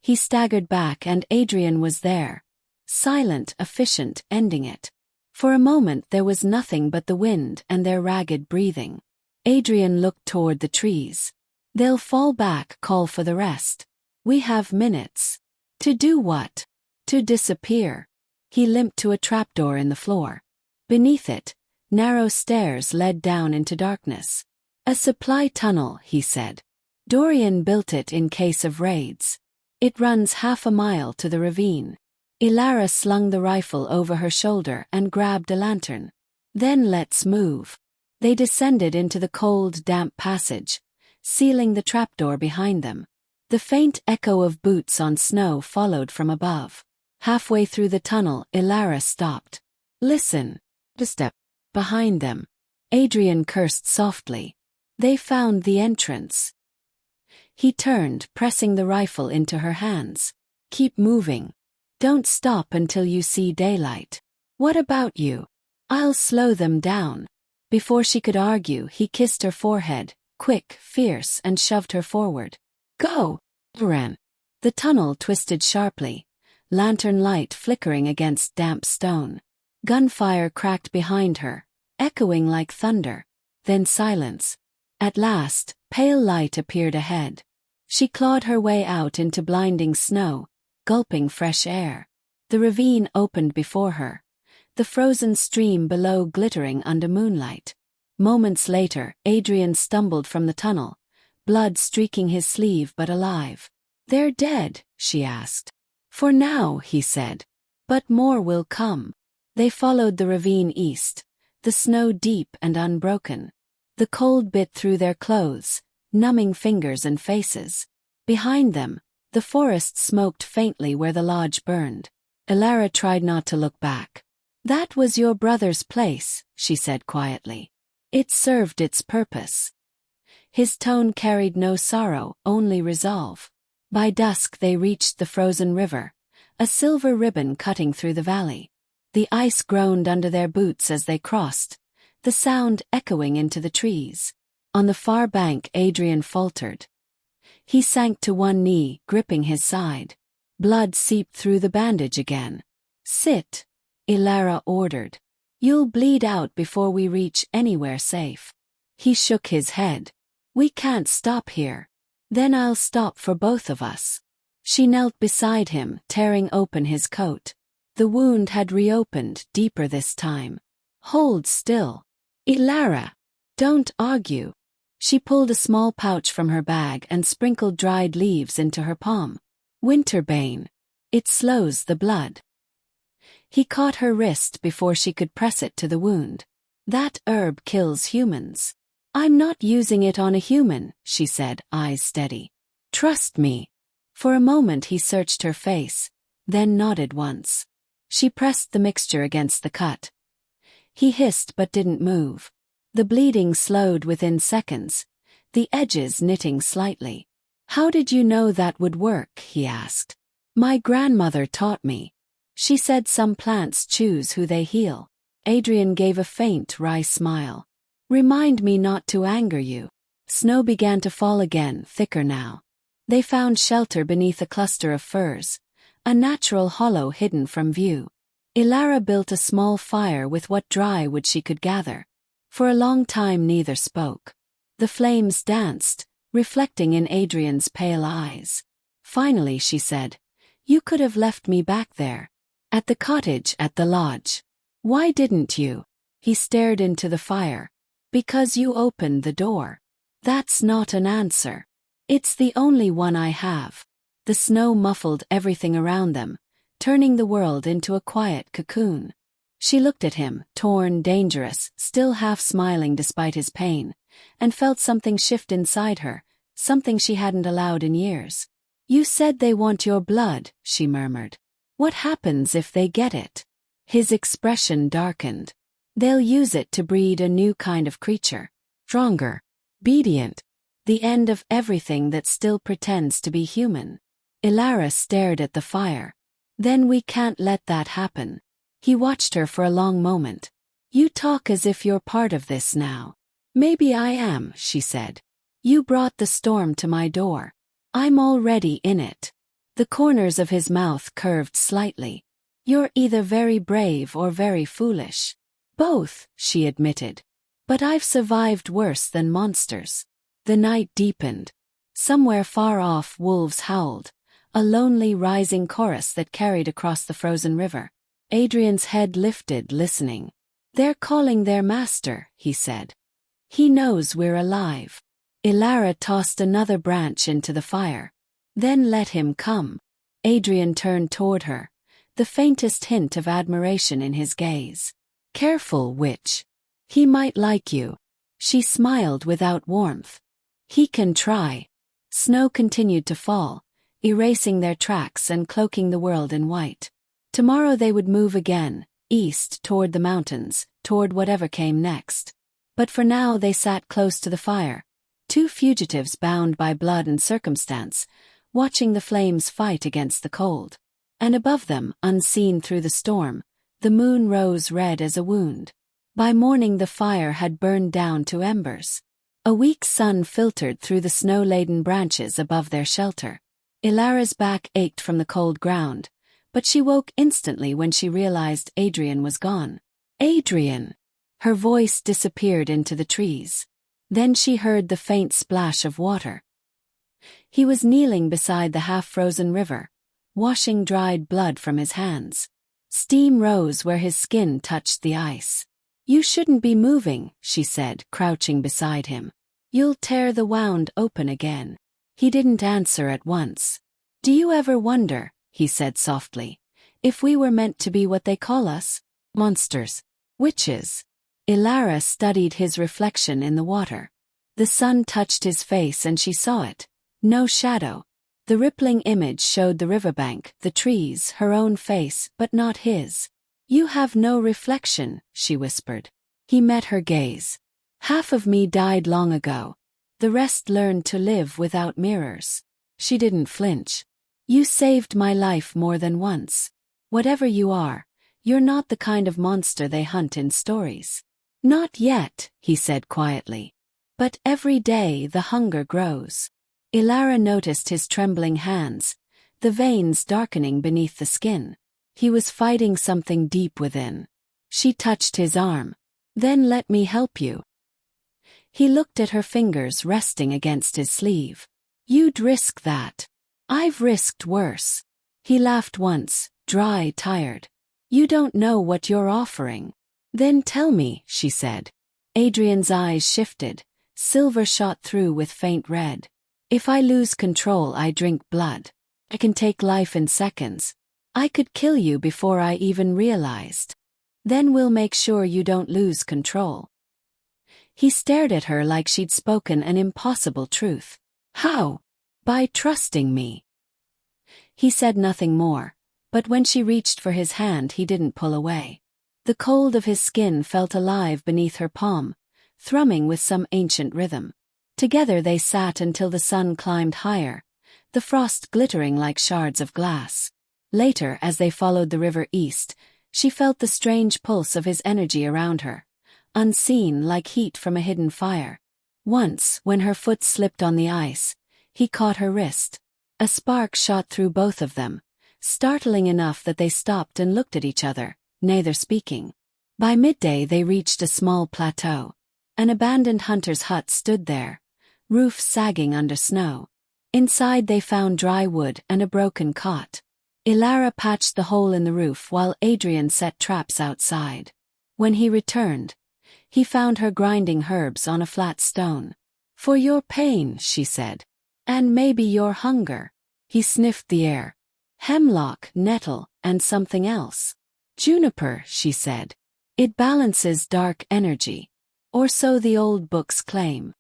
He staggered back and Adrian was there. Silent, efficient, ending it. For a moment there was nothing but the wind and their ragged breathing. Adrian looked toward the trees. "They'll fall back, call for the rest. We have minutes." "To do what?" "To disappear." He limped to a trapdoor in the floor. Beneath it, narrow stairs led down into darkness. "A supply tunnel," he said. "Dorian built it in case of raids. It runs half a mile to the ravine." Ilara slung the rifle over her shoulder and grabbed a lantern. "Then let's move." They descended into the cold, damp passage, sealing the trapdoor behind them. The faint echo of boots on snow followed from above. Halfway through the tunnel, Ilara stopped. "Listen." A step behind them. Adrian cursed softly. They found the entrance. He turned, pressing the rifle into her hands. "Keep moving. Don't stop until you see daylight." "What about you?" "I'll slow them down." Before she could argue, he kissed her forehead, quick, fierce, and shoved her forward. "Go!" Ran. The tunnel twisted sharply, lantern light flickering against damp stone. Gunfire cracked behind her, echoing like thunder. Then silence. At last, pale light appeared ahead. She clawed her way out into blinding snow, gulping fresh air. The ravine opened before her, the frozen stream below glittering under moonlight. Moments later, Adrian stumbled from the tunnel, blood streaking his sleeve but alive. "They're dead?" she asked. "For now," he said. "But more will come." They followed the ravine east, the snow deep and unbroken. The cold bit through their clothes, numbing fingers and faces. Behind them, the forest smoked faintly where the lodge burned. Ilara tried not to look back. "That was your brother's place," she said quietly. "It served its purpose." His tone carried no sorrow, only resolve. By dusk they reached the frozen river, a silver ribbon cutting through the valley. The ice groaned under their boots as they crossed, the sound echoing into the trees. On the far bank, Adrian faltered. He sank to one knee, gripping his side. Blood seeped through the bandage again. "Sit," Ilara ordered. "You'll bleed out before we reach anywhere safe." He shook his head. "We can't stop here. Then I'll stop for both of us." She knelt beside him, tearing open his coat. The wound had reopened, deeper this time. "Hold still. Ilara. Don't argue." She pulled a small pouch from her bag and sprinkled dried leaves into her palm. "Winterbane. It slows the blood." He caught her wrist before she could press it to the wound. "That herb kills humans." "I'm not using it on a human," she said, eyes steady. "Trust me." For a moment he searched her face, then nodded once. She pressed the mixture against the cut. He hissed but didn't move. The bleeding slowed within seconds, the edges knitting slightly. "How did you know that would work?" he asked. "My grandmother taught me. She said some plants choose who they heal." Adrian gave a faint, wry smile. "Remind me not to anger you." Snow began to fall again, thicker now. They found shelter beneath a cluster of firs, a natural hollow hidden from view. Elara built a small fire with what dry wood she could gather. For a long time neither spoke. The flames danced, reflecting in Adrian's pale eyes. Finally she said, "You could have left me back there. At the cottage at the lodge. Why didn't you?" He stared into the fire. "Because you opened the door." "That's not an answer. It's the only one I have." The snow muffled everything around them, turning the world into a quiet cocoon. She looked at him, torn, dangerous, still half smiling despite his pain, and felt something shift inside her, something she hadn't allowed in years. "You said they want your blood," she murmured. "What happens if they get it?" His expression darkened. "They'll use it to breed a new kind of creature. Stronger. Obedient. The end of everything that still pretends to be human." Elara stared at the fire. "Then we can't let that happen." He watched her for a long moment. "You talk as if you're part of this now." "Maybe I am," she said. "You brought the storm to my door. I'm already in it." The corners of his mouth curved slightly. "You're either very brave or very foolish." "Both," she admitted. "But I've survived worse than monsters." The night deepened. Somewhere far off wolves howled, a lonely rising chorus that carried across the frozen river. Adrian's head lifted, listening. "They're calling their master," he said. "He knows we're alive." Elara tossed another branch into the fire. "Then let him come." Adrian turned toward her, the faintest hint of admiration in his gaze. "Careful, witch. He might like you." She smiled without warmth. "He can try." Snow continued to fall, erasing their tracks and cloaking the world in white. Tomorrow they would move again, east toward the mountains, toward whatever came next. But for now they sat close to the fire, two fugitives bound by blood and circumstance, watching the flames fight against the cold. And above them, unseen through the storm, the moon rose red as a wound. By morning the fire had burned down to embers. A weak sun filtered through the snow-laden branches above their shelter. Elara's back ached from the cold ground, but she woke instantly when she realized Adrian was gone. "Adrian!" Her voice disappeared into the trees. Then she heard the faint splash of water. He was kneeling beside the half-frozen river, washing dried blood from his hands. Steam rose where his skin touched the ice. "You shouldn't be moving," she said, crouching beside him. "You'll tear the wound open again." He didn't answer at once. "Do you ever wonder," he said softly, "if we were meant to be what they call us? Monsters. Witches." Elara studied his reflection in the water. The sun touched his face and she saw it. No shadow. The rippling image showed the riverbank, the trees, her own face, but not his. "You have no reflection," she whispered. He met her gaze. "Half of me died long ago. The rest learned to live without mirrors." She didn't flinch. "You saved my life more than once. Whatever you are, you're not the kind of monster they hunt in stories." "Not yet," he said quietly. "But every day the hunger grows." Elara noticed his trembling hands, the veins darkening beneath the skin. He was fighting something deep within. She touched his arm. "Then let me help you." He looked at her fingers resting against his sleeve. "You'd risk that." "I've risked worse." He laughed once, dry, tired. "You don't know what you're offering." "Then tell me," she said. Adrian's eyes shifted, silver shot through with faint red. "If I lose control, I drink blood. I can take life in seconds. I could kill you before I even realized. Then we'll make sure you don't lose control." He stared at her like she'd spoken an impossible truth. "How?" "By trusting me." He said nothing more, but when she reached for his hand he didn't pull away. The cold of his skin felt alive beneath her palm, thrumming with some ancient rhythm. Together they sat until the sun climbed higher, the frost glittering like shards of glass. Later, as they followed the river east, she felt the strange pulse of his energy around her, unseen like heat from a hidden fire. Once, when her foot slipped on the ice, he caught her wrist. A spark shot through both of them, startling enough that they stopped and looked at each other, neither speaking. By midday they reached a small plateau. An abandoned hunter's hut stood there, roof sagging under snow. Inside they found dry wood and a broken cot. Ilara patched the hole in the roof while Adrian set traps outside. When he returned, he found her grinding herbs on a flat stone. "For your pain," she said. "And maybe your hunger." He sniffed the air. "Hemlock, nettle, and something else." "Juniper," she said. "It balances dark energy. Or so the old books claim."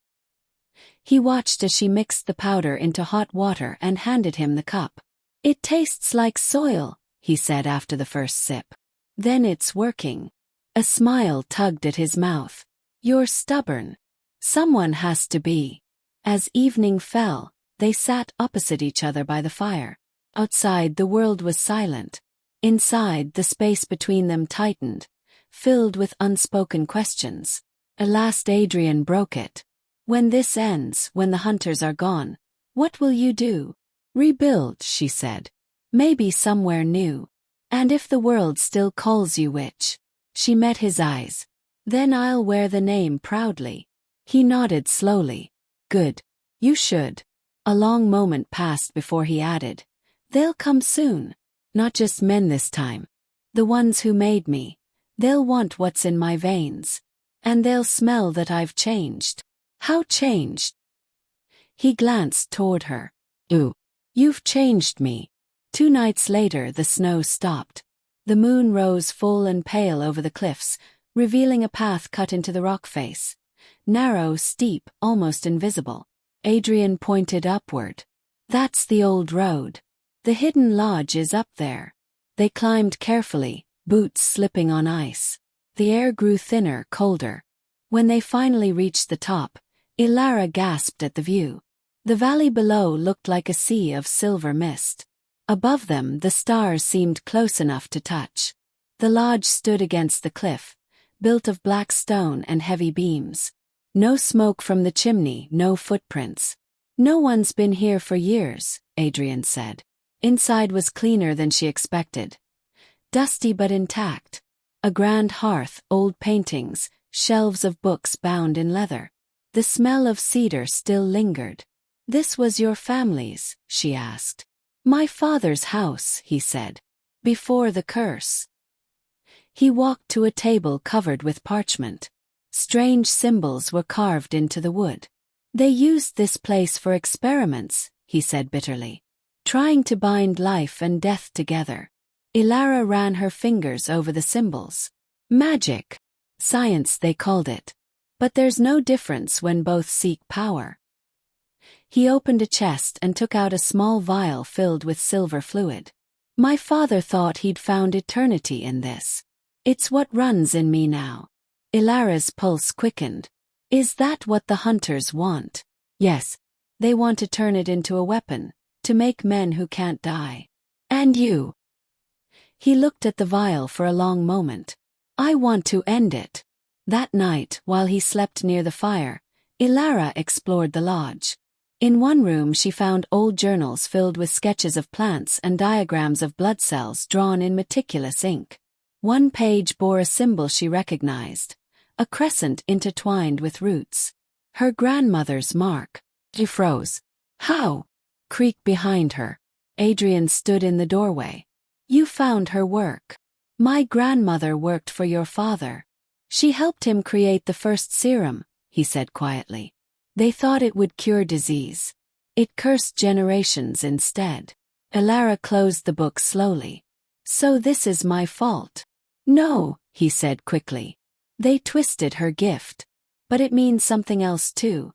He watched as she mixed the powder into hot water and handed him the cup. "It tastes like soil," he said after the first sip. "Then it's working." A smile tugged at his mouth. "You're stubborn. Someone has to be." As evening fell, they sat opposite each other by the fire. Outside the world was silent. Inside, the space between them tightened, filled with unspoken questions. At last Adrian broke it. "When this ends, when the hunters are gone, what will you do?" "Rebuild," she said. "Maybe somewhere new. And if the world still calls you witch." She met his eyes. "Then I'll wear the name proudly." He nodded slowly. "Good. You should." A long moment passed before he added, "They'll come soon. Not just men this time. The ones who made me. They'll want what's in my veins. And they'll smell that I've changed." "How changed?" He glanced toward her. "Ooh. You've changed me." 2 nights later the snow stopped. The moon rose full and pale over the cliffs, revealing a path cut into the rock face. Narrow, steep, almost invisible. Adrian pointed upward. "That's the old road. The hidden lodge is up there." They climbed carefully, boots slipping on ice. The air grew thinner, colder. When they finally reached the top, Ilara gasped at the view. The valley below looked like a sea of silver mist. Above them the stars seemed close enough to touch. The lodge stood against the cliff, built of black stone and heavy beams. No smoke from the chimney, no footprints. "No one's been here for years," Adrian said. Inside was cleaner than she expected. Dusty but intact. A grand hearth, old paintings, shelves of books bound in leather. The smell of cedar still lingered. "This was your family's?" she asked. "My father's house," he said. "Before the curse." He walked to a table covered with parchment. Strange symbols were carved into the wood. "They used this place for experiments," he said bitterly. "Trying to bind life and death together." Ilara ran her fingers over the symbols. "Magic. Science they called it. But there's no difference when both seek power." He opened a chest and took out a small vial filled with silver fluid. "My father thought he'd found eternity in this. It's what runs in me now." Ilara's pulse quickened. "Is that what the hunters want?" "Yes. They want to turn it into a weapon, to make men who can't die." "And you?" He looked at the vial for a long moment. "I want to end it." That night, while he slept near the fire, Ilara explored the lodge. In one room she found old journals filled with sketches of plants and diagrams of blood cells drawn in meticulous ink. One page bore a symbol she recognized, a crescent intertwined with roots. Her grandmother's mark. She froze. "How?" Creaked behind her. Adrian stood in the doorway. "You found her work." "My grandmother worked for your father. She helped him create the first serum," he said quietly. "They thought it would cure disease. It cursed generations instead." Ilara closed the book slowly. "So this is my fault." "No," he said quickly. "They twisted her gift. But it means something else too.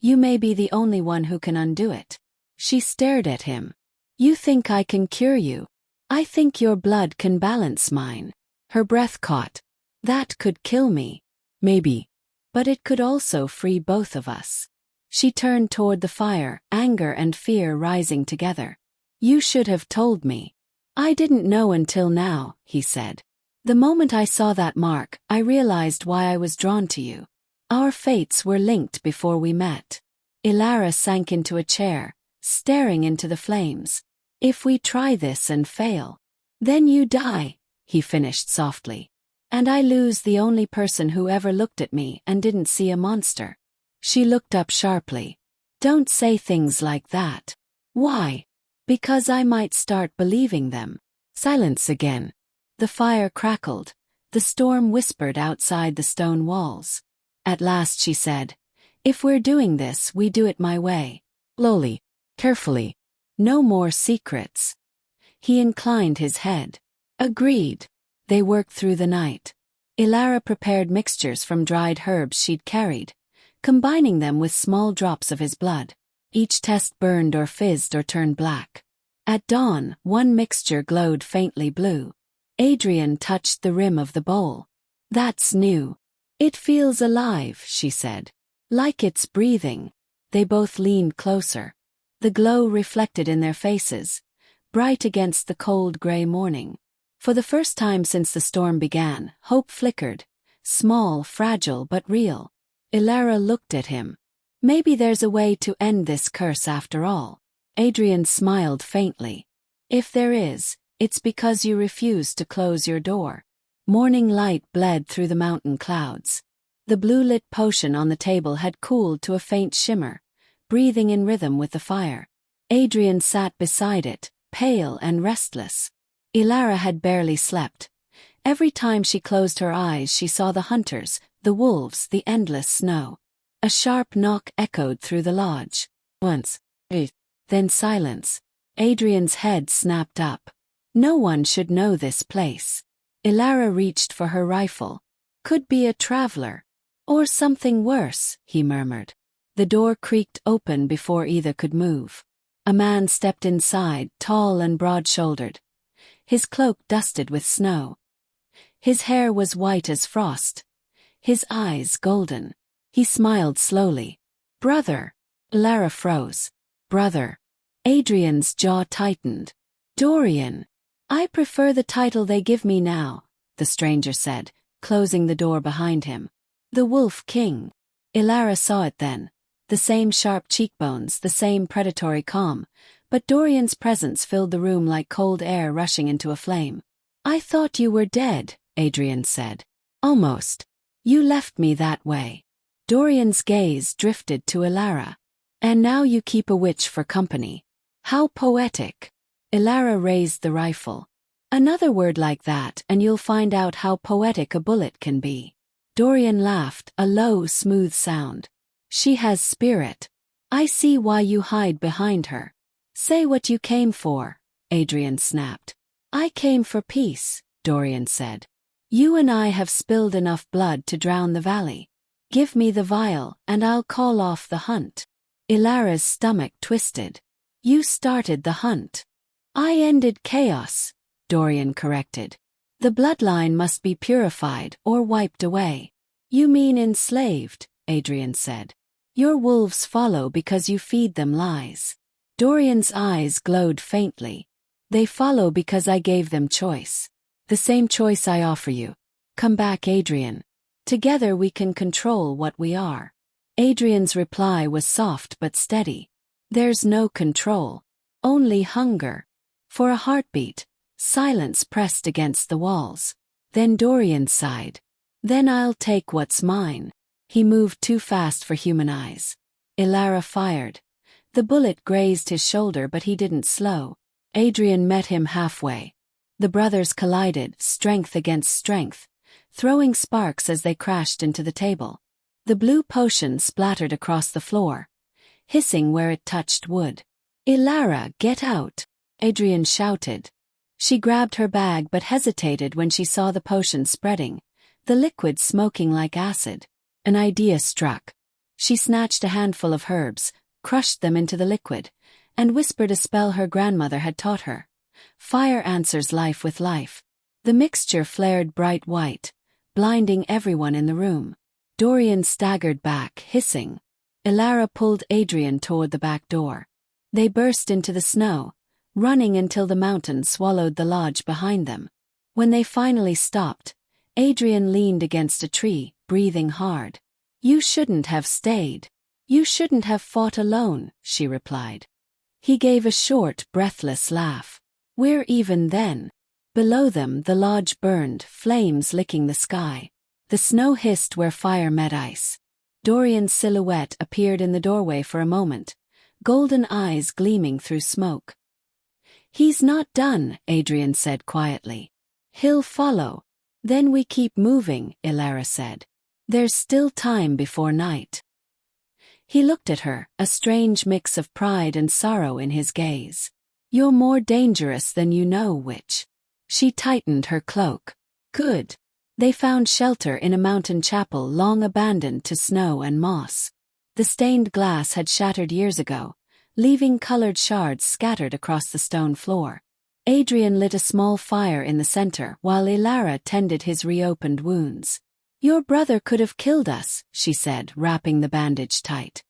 You may be the only one who can undo it." She stared at him. "You think I can cure you? I think your blood can balance mine." Her breath caught. "That could kill me." "Maybe. But it could also free both of us." She turned toward the fire, anger and fear rising together. "You should have told me." "I didn't know until now," he said. "The moment I saw that mark, I realized why I was drawn to you. Our fates were linked before we met." Ilara sank into a chair, staring into the flames. If we try this and fail, then you die, he finished softly. And I lose the only person who ever looked at me and didn't see a monster. She looked up sharply. Don't say things like that. Why? Because I might start believing them. Silence again. The fire crackled. The storm whispered outside the stone walls. At last she said, if we're doing this, we do it my way. Slowly, carefully. No more secrets. He inclined his head. Agreed. They worked through the night. Elara prepared mixtures from dried herbs she'd carried, combining them with small drops of his blood. Each test burned or fizzed or turned black. At dawn, one mixture glowed faintly blue. Adrian touched the rim of the bowl. That's new. It feels alive, she said. Like it's breathing. They both leaned closer. The glow reflected in their faces, bright against the cold gray morning. For the first time since the storm began, hope flickered, small, fragile but real. Elara looked at him. Maybe there's a way to end this curse after all. Adrian smiled faintly. If there is, it's because you refuse to close your door. Morning light bled through the mountain clouds. The blue-lit potion on the table had cooled to a faint shimmer, breathing in rhythm with the fire. Adrian sat beside it, pale and restless. Elara had barely slept. Every time she closed her eyes she saw the hunters, the wolves, the endless snow. A sharp knock echoed through the lodge. Once. Then silence. Adrian's head snapped up. No one should know this place. Elara reached for her rifle. Could be a traveler. Or something worse, he murmured. The door creaked open before either could move. A man stepped inside, tall and broad-shouldered. His cloak dusted with snow. His hair was white as frost. His eyes golden. He smiled slowly. Brother. Lara froze. Brother. Adrian's jaw tightened. Dorian. I prefer the title they give me now, the stranger said, closing the door behind him. The Wolf King. Elara saw it then. The same sharp cheekbones, the same predatory calm, but Dorian's presence filled the room like cold air rushing into a flame. I thought you were dead, Adrian said. Almost. You left me that way. Dorian's gaze drifted to Elara. And now you keep a witch for company. How poetic. Elara raised the rifle. Another word like that and you'll find out how poetic a bullet can be. Dorian laughed, a low, smooth sound. She has spirit. I see why you hide behind her. Say what you came for, Adrian snapped. I came for peace, Dorian said. You and I have spilled enough blood to drown the valley. Give me the vial, and I'll call off the hunt. Elara's stomach twisted. You started the hunt. I ended chaos, Dorian corrected. The bloodline must be purified or wiped away. You mean enslaved, Adrian said. Your wolves follow because you feed them lies. Dorian's eyes glowed faintly. They follow because I gave them choice. The same choice I offer you. Come back, Adrian. Together we can control what we are. Adrian's reply was soft but steady. There's no control. Only hunger. For a heartbeat, silence pressed against the walls. Then Dorian sighed. Then I'll take what's mine. He moved too fast for human eyes. Elara fired. The bullet grazed his shoulder but he didn't slow. Adrian met him halfway. The brothers collided, strength against strength, throwing sparks as they crashed into the table. The blue potion splattered across the floor, hissing where it touched wood. Elara, get out! Adrian shouted. She grabbed her bag but hesitated when she saw the potion spreading, the liquid smoking like acid. An idea struck. She snatched a handful of herbs, crushed them into the liquid, and whispered a spell her grandmother had taught her. Fire answers life with life. The mixture flared bright white, blinding everyone in the room. Dorian staggered back, hissing. Elara pulled Adrian toward the back door. They burst into the snow, running until the mountain swallowed the lodge behind them. When they finally stopped, Adrian leaned against a tree, breathing hard. You shouldn't have stayed. You shouldn't have fought alone, she replied. He gave a short, breathless laugh. We're even then. Below them the lodge burned, flames licking the sky. The snow hissed where fire met ice. Dorian's silhouette appeared in the doorway for a moment, golden eyes gleaming through smoke. He's not done, Adrian said quietly. He'll follow. Then we keep moving, Elara said. There's still time before night. He looked at her, a strange mix of pride and sorrow in his gaze. You're more dangerous than you know, witch. She tightened her cloak. Good. They found shelter in a mountain chapel long abandoned to snow and moss. The stained glass had shattered years ago, leaving colored shards scattered across the stone floor. Adrian lit a small fire in the center while Elara tended his reopened wounds. Your brother could have killed us, she said, wrapping the bandage tight.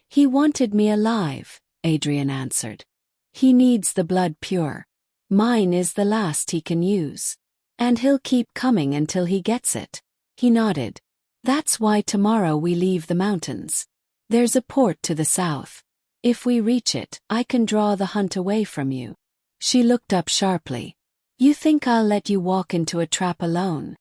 He wanted me alive, Adrian answered. He needs the blood pure. Mine is the last he can use. And he'll keep coming until he gets it. He nodded. That's why tomorrow we leave the mountains. There's a port to the south. If we reach it, I can draw the hunt away from you. She looked up sharply. You think I'll let you walk into a trap alone?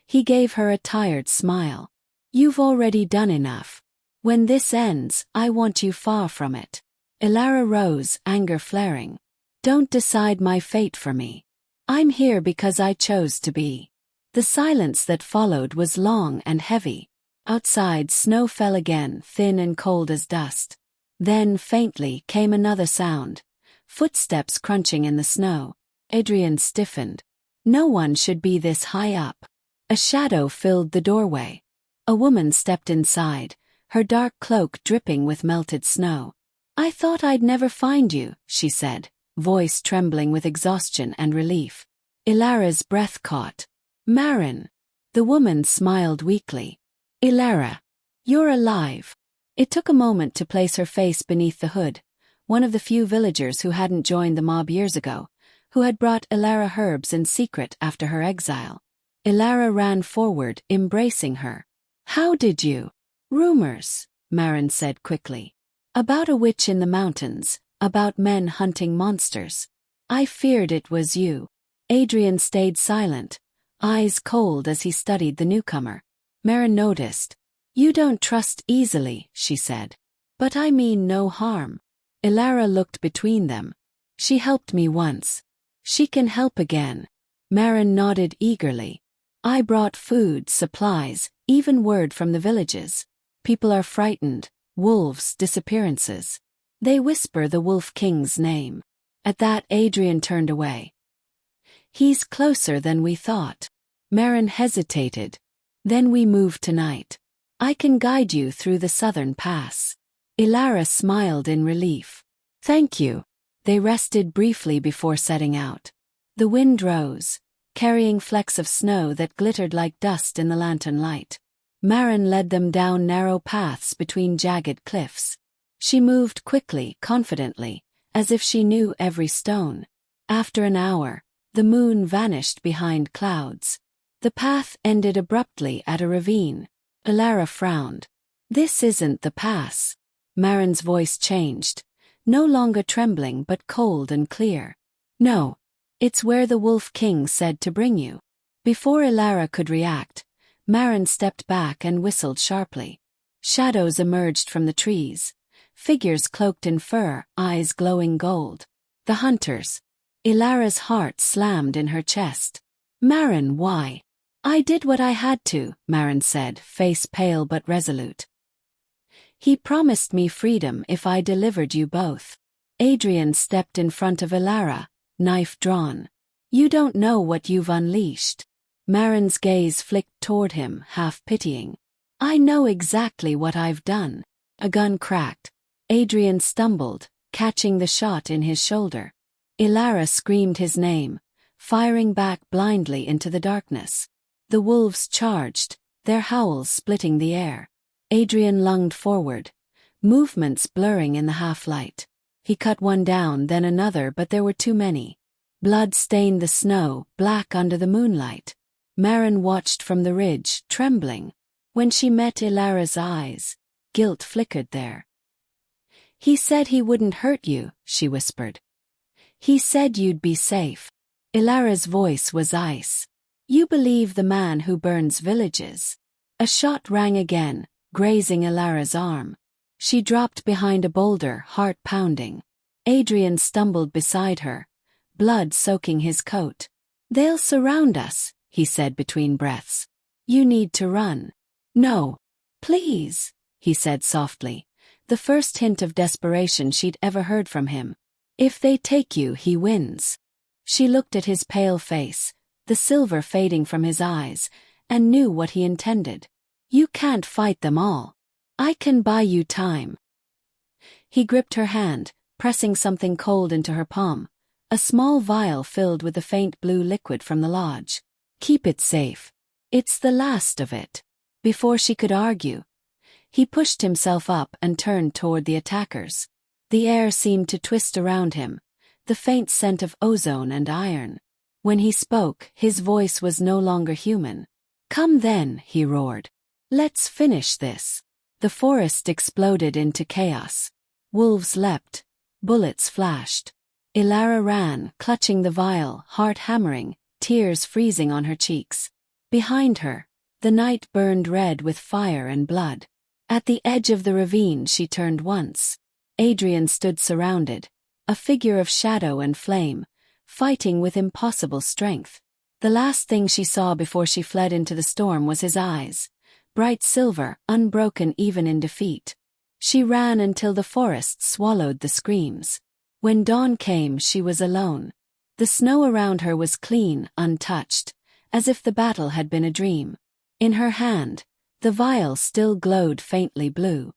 He gave her a tired smile. You've already done enough. When this ends, I want you far from it. Elara rose, anger flaring. Don't decide my fate for me. I'm here because I chose to be. The silence that followed was long and heavy. Outside, snow fell again, thin and cold as dust. Then, faintly, came another sound. Footsteps crunching in the snow. Adrian stiffened. No one should be this high up. A shadow filled the doorway. A woman stepped inside, her dark cloak dripping with melted snow. I thought I'd never find you, she said, voice trembling with exhaustion and relief. Elara's breath caught. Marin. The woman smiled weakly. Elara. You're alive. It took a moment to place her face beneath the hood, one of the few villagers who hadn't joined the mob years ago, who had brought Elara herbs in secret after her exile. Elara ran forward, embracing her. How did you? Rumors, Marin said quickly. About a witch in the mountains, about men hunting monsters. I feared it was you. Adrian stayed silent, eyes cold as he studied the newcomer. Marin noticed. You don't trust easily, she said. But I mean no harm. Elara looked between them. She helped me once. She can help again. Marin nodded eagerly. I brought food, supplies, even word from the villages. People are frightened. Wolves, disappearances. They whisper the Wolf King's name. At that, Adrian turned away. He's closer than we thought. Marin hesitated. Then we move tonight. I can guide you through the southern pass. Elara smiled in relief. Thank you. They rested briefly before setting out. The wind rose, carrying flecks of snow that glittered like dust in the lantern light. Marin led them down narrow paths between jagged cliffs. She moved quickly, confidently, as if she knew every stone. After an hour, the moon vanished behind clouds. The path ended abruptly at a ravine. Elara frowned. This isn't the pass. Marin's voice changed, no longer trembling but cold and clear. No, it's where the Wolf King said to bring you. Before Elara could react, Marin stepped back and whistled sharply. Shadows emerged from the trees, figures cloaked in fur, eyes glowing gold. The hunters. Elara's heart slammed in her chest. Marin, why? I did what I had to, Marin said, face pale but resolute. He promised me freedom if I delivered you both. Adrian stepped in front of Elara, knife drawn. You don't know what you've unleashed. Marin's gaze flicked toward him, half pitying. I know exactly what I've done. A gun cracked. Adrian stumbled, catching the shot in his shoulder. Elara screamed his name, firing back blindly into the darkness. The wolves charged, their howls splitting the air. Adrian lunged forward, movements blurring in the half-light. He cut one down, then another, but there were too many. Blood stained the snow, black under the moonlight. Marin watched from the ridge, trembling. When she met Elara's eyes, guilt flickered there. He said he wouldn't hurt you, she whispered. He said you'd be safe. Ilara's voice was ice. You believe the man who burns villages. A shot rang again, grazing Ilara's arm. She dropped behind a boulder, heart pounding. Adrian stumbled beside her, blood soaking his coat. They'll surround us, he said between breaths. You need to run. No. Please, he said softly, the first hint of desperation she'd ever heard from him. If they take you, he wins. She looked at his pale face, the silver fading from his eyes, and knew what he intended. You can't fight them all. I can buy you time. He gripped her hand, pressing something cold into her palm, a small vial filled with the faint blue liquid from the lodge. Keep it safe. It's the last of it. Before she could argue, he pushed himself up and turned toward the attackers. The air seemed to twist around him, the faint scent of ozone and iron. When he spoke, his voice was no longer human. Come then, he roared. Let's finish this. The forest exploded into chaos. Wolves leapt. Bullets flashed. Ilara ran, clutching the vial, heart hammering, tears freezing on her cheeks. Behind her, the night burned red with fire and blood. At the edge of the ravine she turned once. Adrian stood surrounded, a figure of shadow and flame, fighting with impossible strength. The last thing she saw before she fled into the storm was his eyes, bright silver, unbroken even in defeat. She ran until the forest swallowed the screams. When dawn came, she was alone. The snow around her was clean, untouched, as if the battle had been a dream. In her hand, the vial still glowed faintly blue.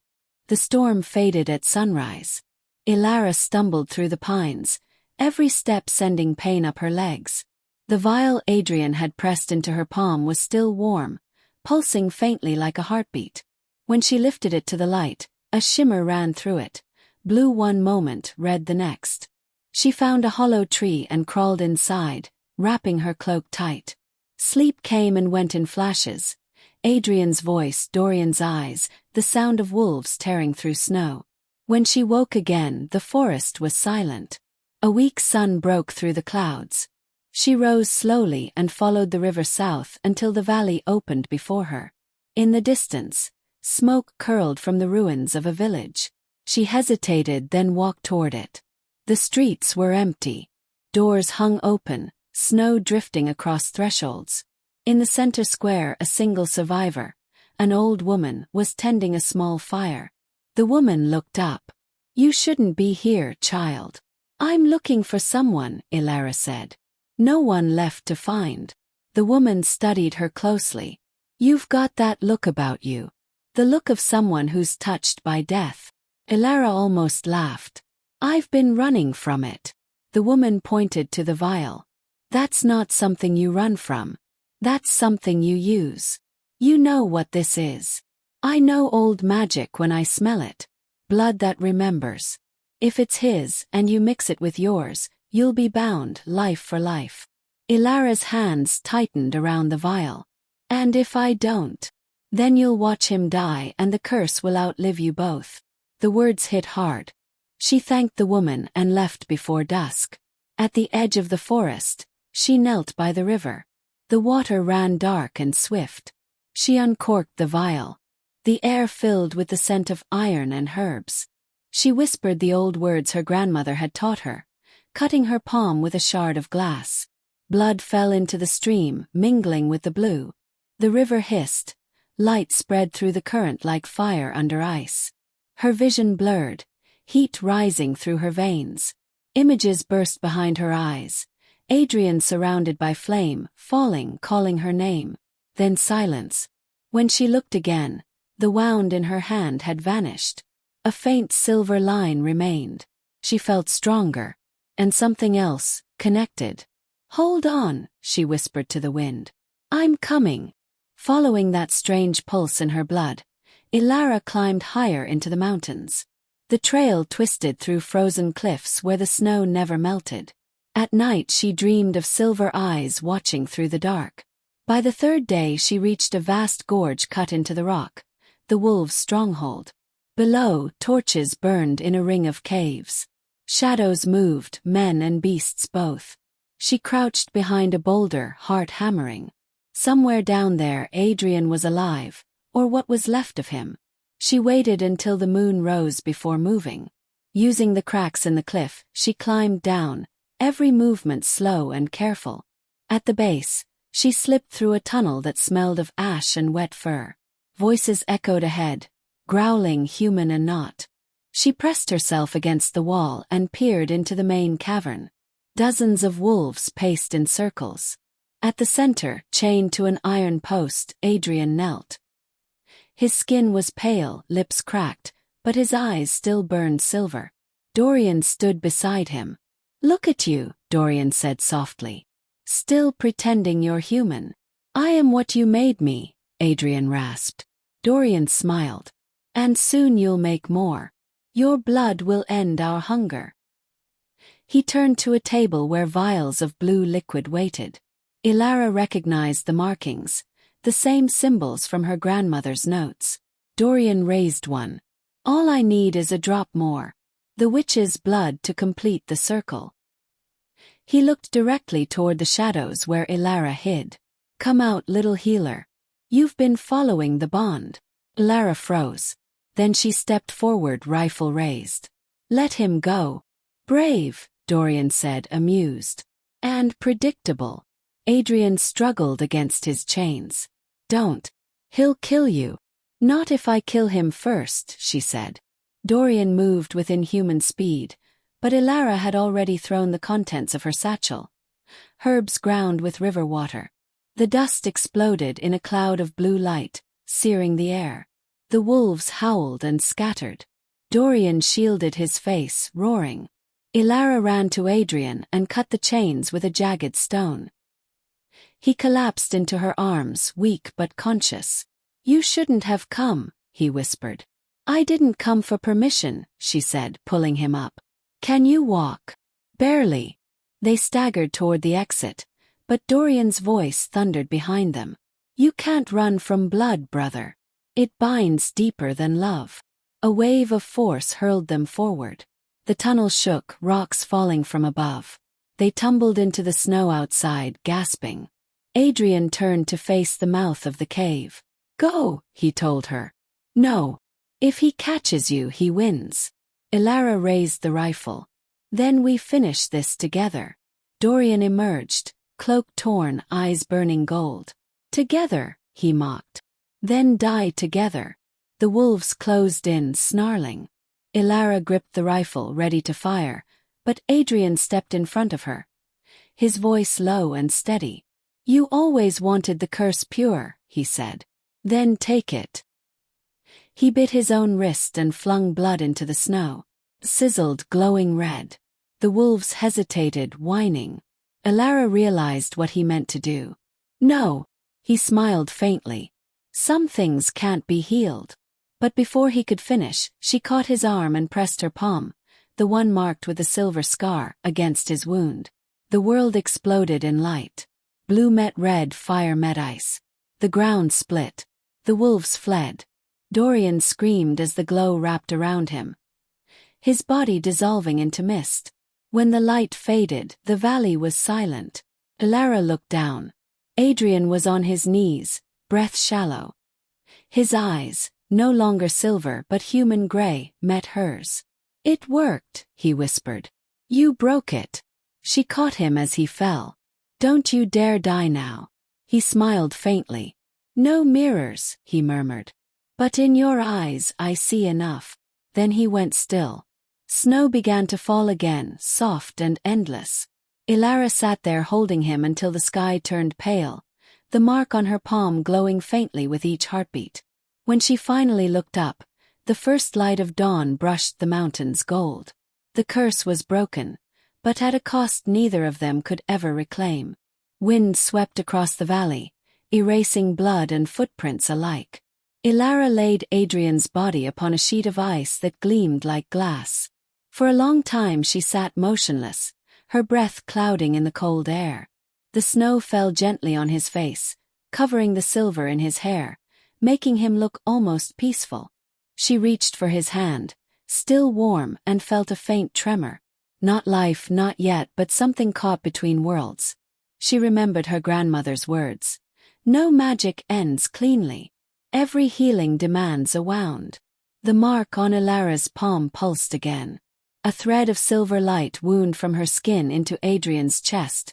The storm faded at sunrise. Ilara stumbled through the pines, every step sending pain up her legs. The vial Adrian had pressed into her palm was still warm, pulsing faintly like a heartbeat. When she lifted it to the light, a shimmer ran through it, blue one moment, red the next. She found a hollow tree and crawled inside, wrapping her cloak tight. Sleep came and went in flashes. Adrian's voice, Dorian's eyes, the sound of wolves tearing through snow. When she woke again, the forest was silent. A weak sun broke through the clouds. She rose slowly and followed the river south until the valley opened before her. In the distance, smoke curled from the ruins of a village. She hesitated, then walked toward it. The streets were empty. Doors hung open, snow drifting across thresholds. In the center square, a single survivor, an old woman, was tending a small fire. The woman looked up. You shouldn't be here, child. I'm looking for someone, Ilara said. No one left to find. The woman studied her closely. You've got that look about you. The look of someone who's touched by death. Ilara almost laughed. I've been running from it. The woman pointed to the vial. That's not something you run from. That's something you use. You know what this is. I know old magic when I smell it. Blood that remembers. If it's his and you mix it with yours, you'll be bound, life for life. Ilara's hands tightened around the vial. And if I don't? Then you'll watch him die and the curse will outlive you both. The words hit hard. She thanked the woman and left before dusk. At the edge of the forest, she knelt by the river. The water ran dark and swift. She uncorked the vial. The air filled with the scent of iron and herbs. She whispered the old words her grandmother had taught her, cutting her palm with a shard of glass. Blood fell into the stream, mingling with the blue. The river hissed. Light spread through the current like fire under ice. Her vision blurred, heat rising through her veins. Images burst behind her eyes. Adrian surrounded by flame, falling, calling her name. Then silence. When she looked again, the wound in her hand had vanished. A faint silver line remained. She felt stronger. And something else, connected. Hold on, she whispered to the wind. I'm coming. Following that strange pulse in her blood, Ilara climbed higher into the mountains. The trail twisted through frozen cliffs where the snow never melted. At night she dreamed of silver eyes watching through the dark. By the third day she reached a vast gorge cut into the rock, the wolves' stronghold. Below, torches burned in a ring of caves. Shadows moved, men and beasts both. She crouched behind a boulder, heart hammering. Somewhere down there, Adrian was alive, or what was left of him. She waited until the moon rose before moving. Using the cracks in the cliff, she climbed down, every movement slow and careful. At the base, she slipped through a tunnel that smelled of ash and wet fur. Voices echoed ahead, growling, human and not. She pressed herself against the wall and peered into the main cavern. Dozens of wolves paced in circles. At the center, chained to an iron post, Adrian knelt. His skin was pale, lips cracked, but his eyes still burned silver. Dorian stood beside him. "Look at you," Dorian said softly. "Still pretending you're human." "I am what you made me," Adrian rasped. Dorian smiled. "And soon you'll make more. Your blood will end our hunger." He turned to a table where vials of blue liquid waited. Ilara recognized the markings, the same symbols from her grandmother's notes. Dorian raised one. "All I need is a drop more. The witch's blood to complete the circle." He looked directly toward the shadows where Ilara hid. "Come out, little healer. You've been following the bond." Ilara froze. Then she stepped forward, rifle raised. "Let him go." "Brave," Dorian said, amused. "And predictable." Adrian struggled against his chains. "Don't. He'll kill you." "Not if I kill him first," she said. Dorian moved within human speed, but Ilara had already thrown the contents of her satchel. Herbs ground with river water. The dust exploded in a cloud of blue light, searing the air. The wolves howled and scattered. Dorian shielded his face, roaring. Ilara ran to Adrian and cut the chains with a jagged stone. He collapsed into her arms, weak but conscious. "You shouldn't have come," he whispered. "I didn't come for permission," she said, pulling him up. "Can you walk?" "Barely." They staggered toward the exit, but Dorian's voice thundered behind them. "You can't run from blood, brother. It binds deeper than love." A wave of force hurled them forward. The tunnel shook, rocks falling from above. They tumbled into the snow outside, gasping. Adrian turned to face the mouth of the cave. "Go," he told her. "No. If he catches you, he wins." Ilara raised the rifle. "Then we finish this together." Dorian emerged, cloak torn, eyes burning gold. "Together," he mocked. "Then die together." The wolves closed in, snarling. Ilara gripped the rifle, ready to fire, but Adrian stepped in front of her. His voice low and steady. "You always wanted the curse pure," he said. "Then take it." He bit his own wrist and flung blood into the snow. Sizzled, glowing red. The wolves hesitated, whining. Ilara realized what he meant to do. "No." He smiled faintly. "Some things can't be healed." But before he could finish, she caught his arm and pressed her palm, the one marked with a silver scar, against his wound. The world exploded in light. Blue met red, fire met ice. The ground split. The wolves fled. Dorian screamed as the glow wrapped around him, his body dissolving into mist. When the light faded, the valley was silent. Ilara looked down. Adrian was on his knees, breath shallow. His eyes, no longer silver but human gray, met hers. "It worked," he whispered. "You broke it." She caught him as he fell. "Don't you dare die now." He smiled faintly. "No mirrors," he murmured. "But in your eyes I see enough." Then he went still. Snow began to fall again, soft and endless. Ilara sat there holding him until the sky turned pale, the mark on her palm glowing faintly with each heartbeat. When she finally looked up, the first light of dawn brushed the mountains gold. The curse was broken, but at a cost neither of them could ever reclaim. Wind swept across the valley, erasing blood and footprints alike. Ilara laid Adrian's body upon a sheet of ice that gleamed like glass. For a long time she sat motionless, her breath clouding in the cold air. The snow fell gently on his face, covering the silver in his hair, making him look almost peaceful. She reached for his hand, still warm, and felt a faint tremor. Not life, not yet, but something caught between worlds. She remembered her grandmother's words. No magic ends cleanly. Every healing demands a wound. The mark on Ilara's palm pulsed again. A thread of silver light wound from her skin into Adrian's chest,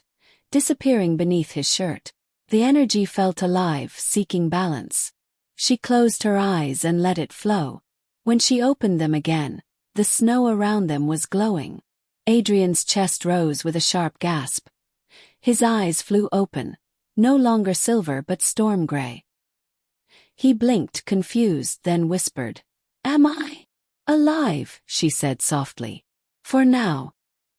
disappearing beneath his shirt. The energy felt alive, seeking balance. She closed her eyes and let it flow. When she opened them again, the snow around them was glowing. Adrian's chest rose with a sharp gasp. His eyes flew open, no longer silver but storm gray. He blinked, confused, then whispered, "Am I alive?" she said softly. "For now."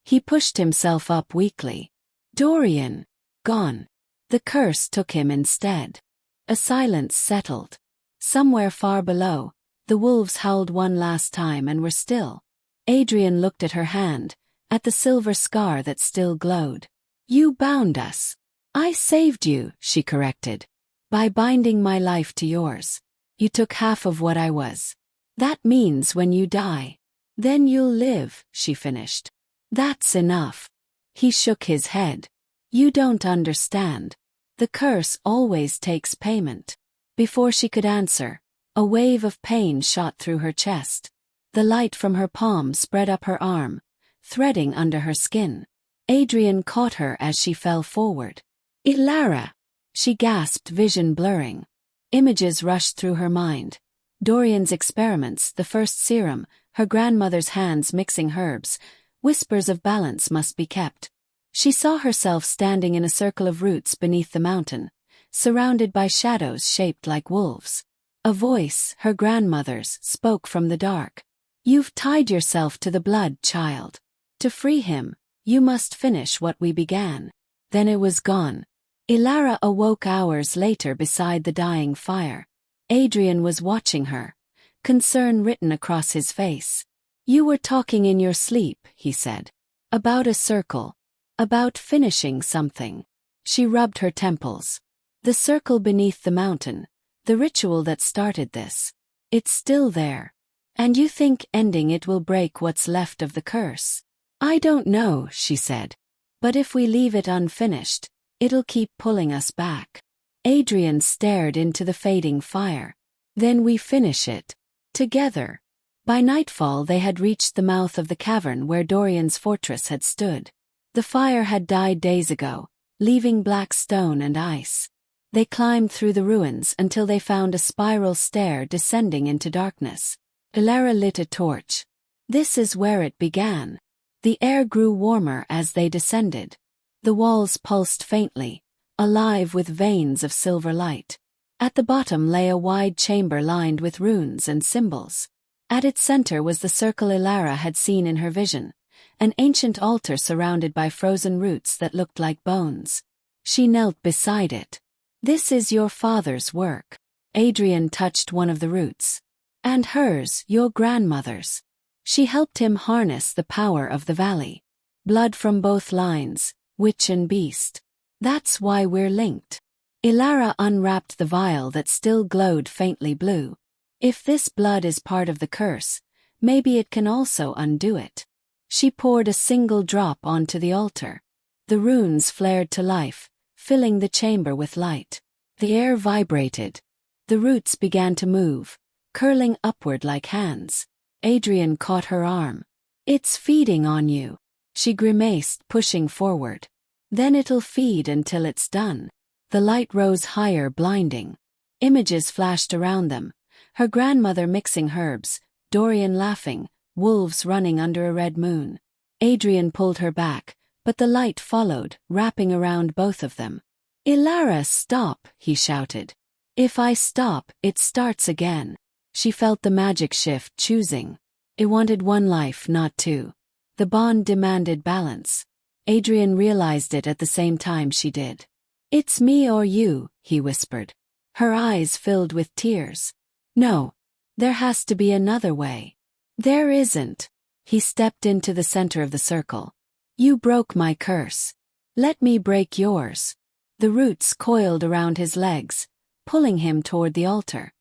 He pushed himself up weakly. Dorian, gone. The curse took him instead. A silence settled. Somewhere far below, the wolves howled one last time and were still. Adrian looked at her hand, at the silver scar that still glowed. "You bound us." "I saved you," she corrected. "By binding my life to yours. You took half of what I was. That means when you die, then you'll live," she finished. "That's enough." He shook his head. "You don't understand. The curse always takes payment." Before she could answer, a wave of pain shot through her chest. The light from her palm spread up her arm, threading under her skin. Adrian caught her as she fell forward. "Ilara!" She gasped, vision blurring. Images rushed through her mind. Dorian's experiments, the first serum, her grandmother's hands mixing herbs. Whispers of balance must be kept. She saw herself standing in a circle of roots beneath the mountain, surrounded by shadows shaped like wolves. A voice, her grandmother's, spoke from the dark. "You've tied yourself to the blood, child. To free him, you must finish what we began." Then it was gone. Ilara awoke hours later beside the dying fire. Adrian was watching her, concern written across his face. "You were talking in your sleep," he said. "About a circle. About finishing something." She rubbed her temples. "The circle beneath the mountain, the ritual that started this. It's still there. And you think ending it will break what's left of the curse?" "I don't know," she said. "But if we leave it unfinished, it'll keep pulling us back." Adrian stared into the fading fire. "Then we finish it. Together." By nightfall they had reached the mouth of the cavern where Dorian's fortress had stood. The fire had died days ago, leaving black stone and ice. They climbed through the ruins until they found a spiral stair descending into darkness. Ilara lit a torch. This is where it began. The air grew warmer as they descended. The walls pulsed faintly, alive with veins of silver light. At the bottom lay a wide chamber lined with runes and symbols. At its center was the circle Ilara had seen in her vision, an ancient altar surrounded by frozen roots that looked like bones. She knelt beside it. "This is your father's work." Adrian touched one of the roots. "And hers, your grandmother's. She helped him harness the power of the valley. Blood from both lines, witch and beast. That's why we're linked." Ilara unwrapped the vial that still glowed faintly blue. "If this blood is part of the curse, maybe it can also undo it." She poured a single drop onto the altar. The runes flared to life, filling the chamber with light. The air vibrated. The roots began to move, curling upward like hands. Adrian caught her arm. "It's feeding on you." She grimaced, pushing forward. "Then it'll feed until it's done." The light rose higher, blinding. Images flashed around them. Her grandmother mixing herbs, Dorian laughing, wolves running under a red moon. Adrian pulled her back, but the light followed, wrapping around both of them. "Ilara, stop," he shouted. "If I stop, it starts again." She felt the magic shift, choosing. It wanted one life, not two. The bond demanded balance. Adrian realized it at the same time she did. "It's me or you," he whispered. Her eyes filled with tears. "No. There has to be another way." "There isn't." He stepped into the center of the circle. "You broke my curse. Let me break yours." The roots coiled around his legs, pulling him toward the altar.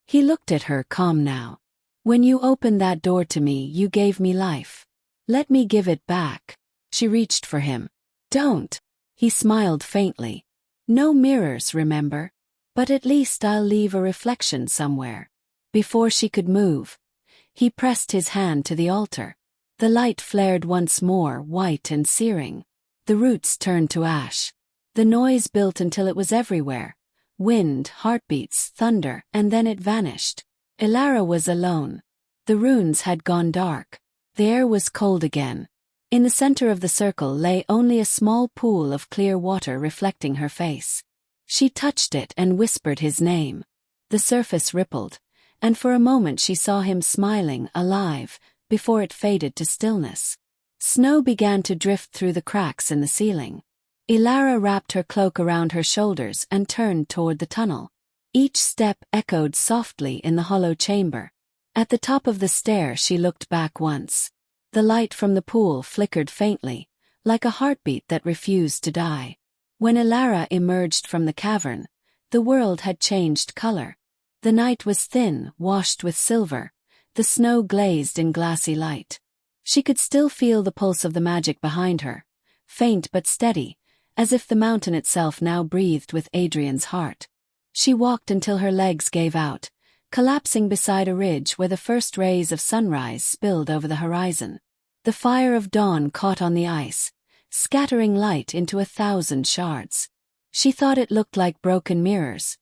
He looked at her, calm now. When you opened that door to me, you gave me life. Let me give it back. She reached for him. Don't. He smiled faintly. No mirrors, remember? But at least I'll leave a reflection somewhere. Before she could move, he pressed his hand to the altar. The light flared once more, white and searing. The roots turned to ash. The noise built until it was everywhere. Wind, heartbeats, thunder, and then it vanished. Ilara was alone. The runes had gone dark. The air was cold again. In the center of the circle lay only a small pool of clear water reflecting her face. She touched it and whispered his name. The surface rippled, and for a moment she saw him smiling, alive, before it faded to stillness. Snow began to drift through the cracks in the ceiling. Ilara wrapped her cloak around her shoulders and turned toward the tunnel. Each step echoed softly in the hollow chamber. At the top of the stair she looked back once. The light from the pool flickered faintly, like a heartbeat that refused to die. When Ilara emerged from the cavern, the world had changed color. The night was thin, washed with silver. The snow glazed in glassy light. She could still feel the pulse of the magic behind her, faint but steady, as if the mountain itself now breathed with Adrian's heart. She walked until her legs gave out, collapsing beside a ridge where the first rays of sunrise spilled over the horizon. The fire of dawn caught on the ice, scattering light into 1,000 shards. She thought it looked like broken mirrors.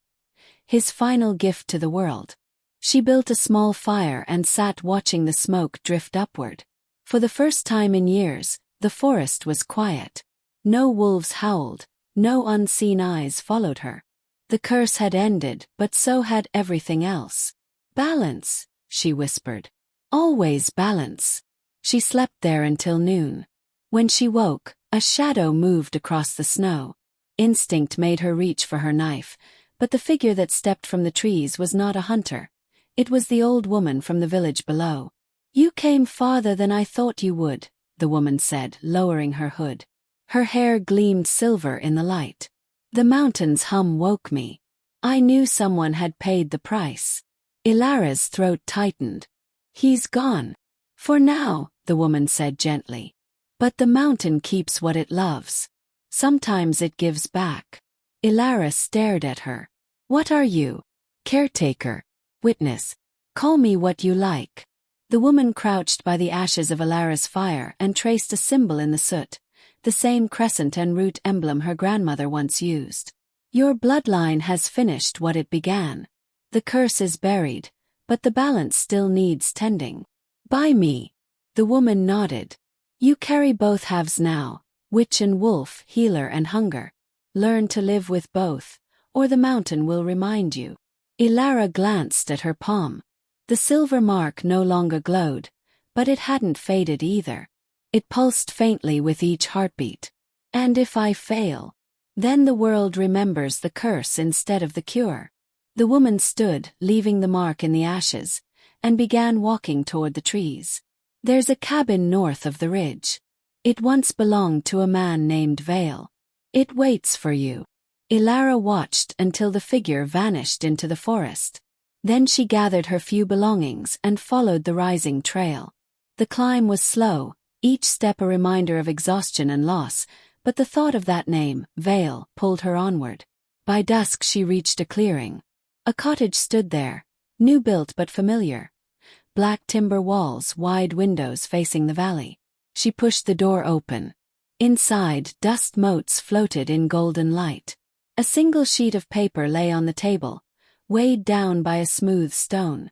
His final gift to the world. She built a small fire and sat watching the smoke drift upward. For the first time in years, the forest was quiet. No wolves howled, no unseen eyes followed her. The curse had ended, but so had everything else. Balance, she whispered. Always balance. She slept there until noon. When she woke, a shadow moved across the snow. Instinct made her reach for her knife, but the figure that stepped from the trees was not a hunter. It was the old woman from the village below. You came farther than I thought you would, the woman said, lowering her hood. Her hair gleamed silver in the light. The mountain's hum woke me. I knew someone had paid the price. Ilara's throat tightened. He's gone. For now, the woman said gently. But the mountain keeps what it loves. Sometimes it gives back. Ilara stared at her. What are you? Caretaker. Witness. Call me what you like. The woman crouched by the ashes of Ilara's fire and traced a symbol in the soot, the same crescent and root emblem her grandmother once used. Your bloodline has finished what it began. The curse is buried, but the balance still needs tending. By me. The woman nodded. You carry both halves now, witch and wolf, healer and hunger. Learn to live with both, or the mountain will remind you. Ilara glanced at her palm. The silver mark no longer glowed, but it hadn't faded either. It pulsed faintly with each heartbeat. And if I fail, then the world remembers the curse instead of the cure. The woman stood, leaving the mark in the ashes, and began walking toward the trees. There's a cabin north of the ridge. It once belonged to a man named Vale. It waits for you. Ilara watched until the figure vanished into the forest. Then she gathered her few belongings and followed the rising trail. The climb was slow, each step a reminder of exhaustion and loss, but the thought of that name, Vale, pulled her onward. By dusk she reached a clearing. A cottage stood there, new-built but familiar. Black timber walls, wide windows facing the valley. She pushed the door open. Inside, dust motes floated in golden light. A single sheet of paper lay on the table, weighed down by a smooth stone.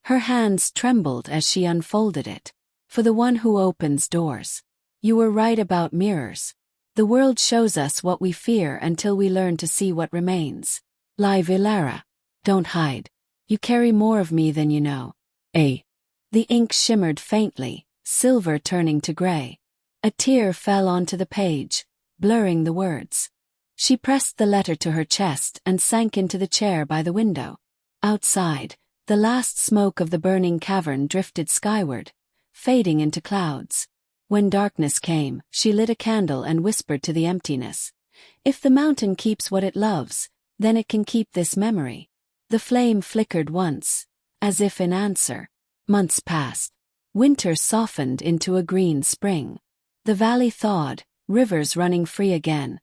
Her hands trembled as she unfolded it. For the one who opens doors. You were right about mirrors. The world shows us what we fear until we learn to see what remains. Live Ilara. Don't hide. You carry more of me than you know. The ink shimmered faintly, silver turning to gray. A tear fell onto the page, blurring the words. She pressed the letter to her chest and sank into the chair by the window. Outside, the last smoke of the burning cavern drifted skyward, fading into clouds. When darkness came, she lit a candle and whispered to the emptiness. If the mountain keeps what it loves, then it can keep this memory. The flame flickered once, as if in answer. Months passed. Winter softened into a green spring. The valley thawed, rivers running free again,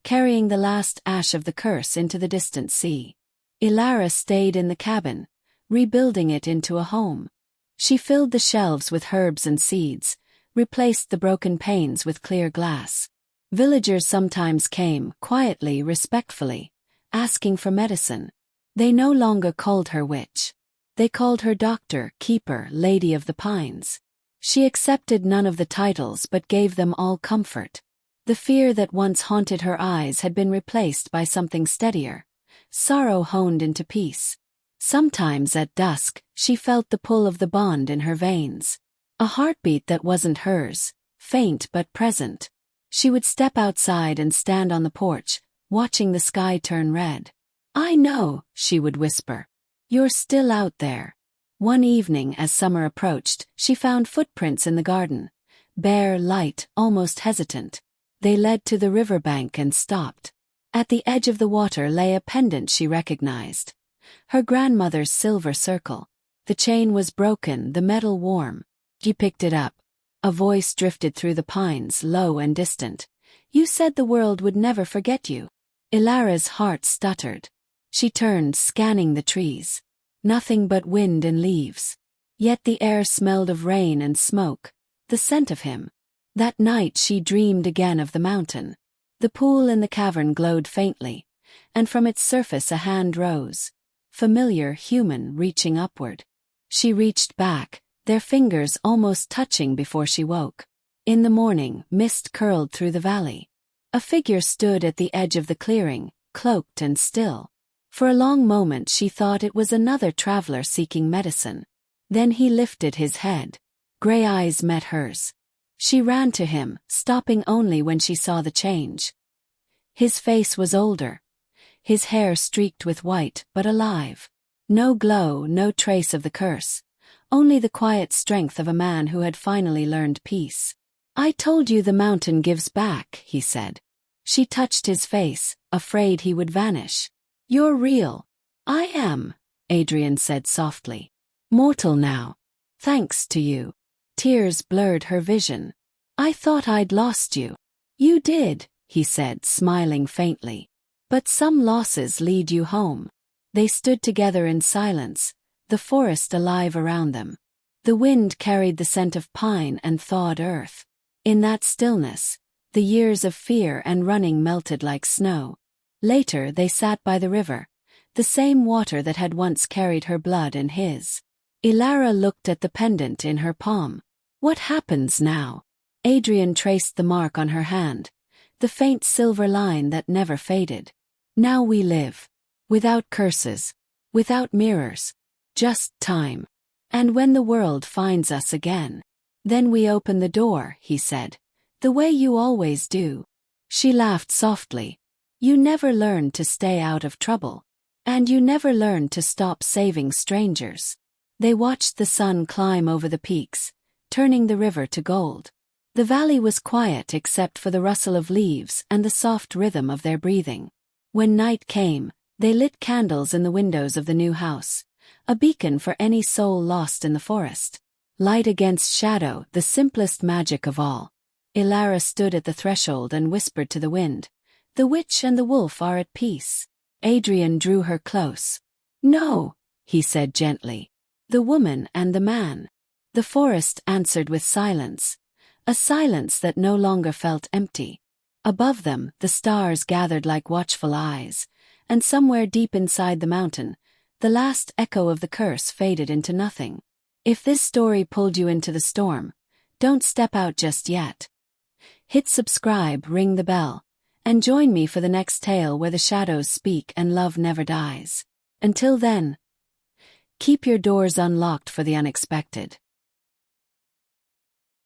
carrying the last ash of the curse into the distant sea. Ilara stayed in the cabin, rebuilding it into a home. She filled the shelves with herbs and seeds, replaced the broken panes with clear glass. Villagers sometimes came, quietly, respectfully, asking for medicine. They no longer called her witch. They called her doctor, keeper, lady of the pines. She accepted none of the titles but gave them all comfort. The fear that once haunted her eyes had been replaced by something steadier. Sorrow honed into peace. Sometimes at dusk, she felt the pull of the bond in her veins. A heartbeat that wasn't hers, faint but present. She would step outside and stand on the porch, watching the sky turn red. "I know," she would whisper. "You're still out there." One evening as summer approached, she found footprints in the garden. Bare, light, almost hesitant. They led to the riverbank and stopped. At the edge of the water lay a pendant she recognized. Her grandmother's silver circle. The chain was broken, the metal warm. She picked it up. A voice drifted through the pines, low and distant. "You said the world would never forget you." Ilara's heart stuttered. She turned, scanning the trees. Nothing but wind and leaves. Yet the air smelled of rain and smoke, the scent of him. That night she dreamed again of the mountain. The pool in the cavern glowed faintly, and from its surface a hand rose. Familiar, human, reaching upward. She reached back, their fingers almost touching before she woke. In the morning, mist curled through the valley. A figure stood at the edge of the clearing, cloaked and still. For a long moment she thought it was another traveler seeking medicine. Then he lifted his head. Gray eyes met hers. She ran to him, stopping only when she saw the change. His face was older. His hair streaked with white, but alive. No glow, no trace of the curse. Only the quiet strength of a man who had finally learned peace. "I told you the mountain gives back," he said. She touched his face, afraid he would vanish. "You're real." "I am," Adrian said softly. "Mortal now. Thanks to you." Tears blurred her vision. "I thought I'd lost you." "You did," he said, smiling faintly. "But some losses lead you home." They stood together in silence, the forest alive around them. The wind carried the scent of pine and thawed earth. In that stillness, the years of fear and running melted like snow. Later they sat by the river, the same water that had once carried her blood and his. Ilara looked at the pendant in her palm. "What happens now?" Adrian traced the mark on her hand, the faint silver line that never faded. "Now we live. Without curses. Without mirrors. Just time. And when the world finds us again, then we open the door," he said. "The way you always do." She laughed softly. "You never learned to stay out of trouble. And you never learned to stop saving strangers." They watched the sun climb over the peaks, turning the river to gold. The valley was quiet except for the rustle of leaves and the soft rhythm of their breathing. When night came, they lit candles in the windows of the new house, a beacon for any soul lost in the forest. Light against shadow, the simplest magic of all. Ilara stood at the threshold and whispered to the wind, "The witch and the wolf are at peace." Adrian drew her close. "No," he said gently. "The woman and the man." The forest answered with silence, a silence that no longer felt empty. Above them, the stars gathered like watchful eyes, and somewhere deep inside the mountain, the last echo of the curse faded into nothing. If this story pulled you into the storm, don't step out just yet. Hit subscribe, ring the bell, and join me for the next tale where the shadows speak and love never dies. Until then, keep your doors unlocked for the unexpected.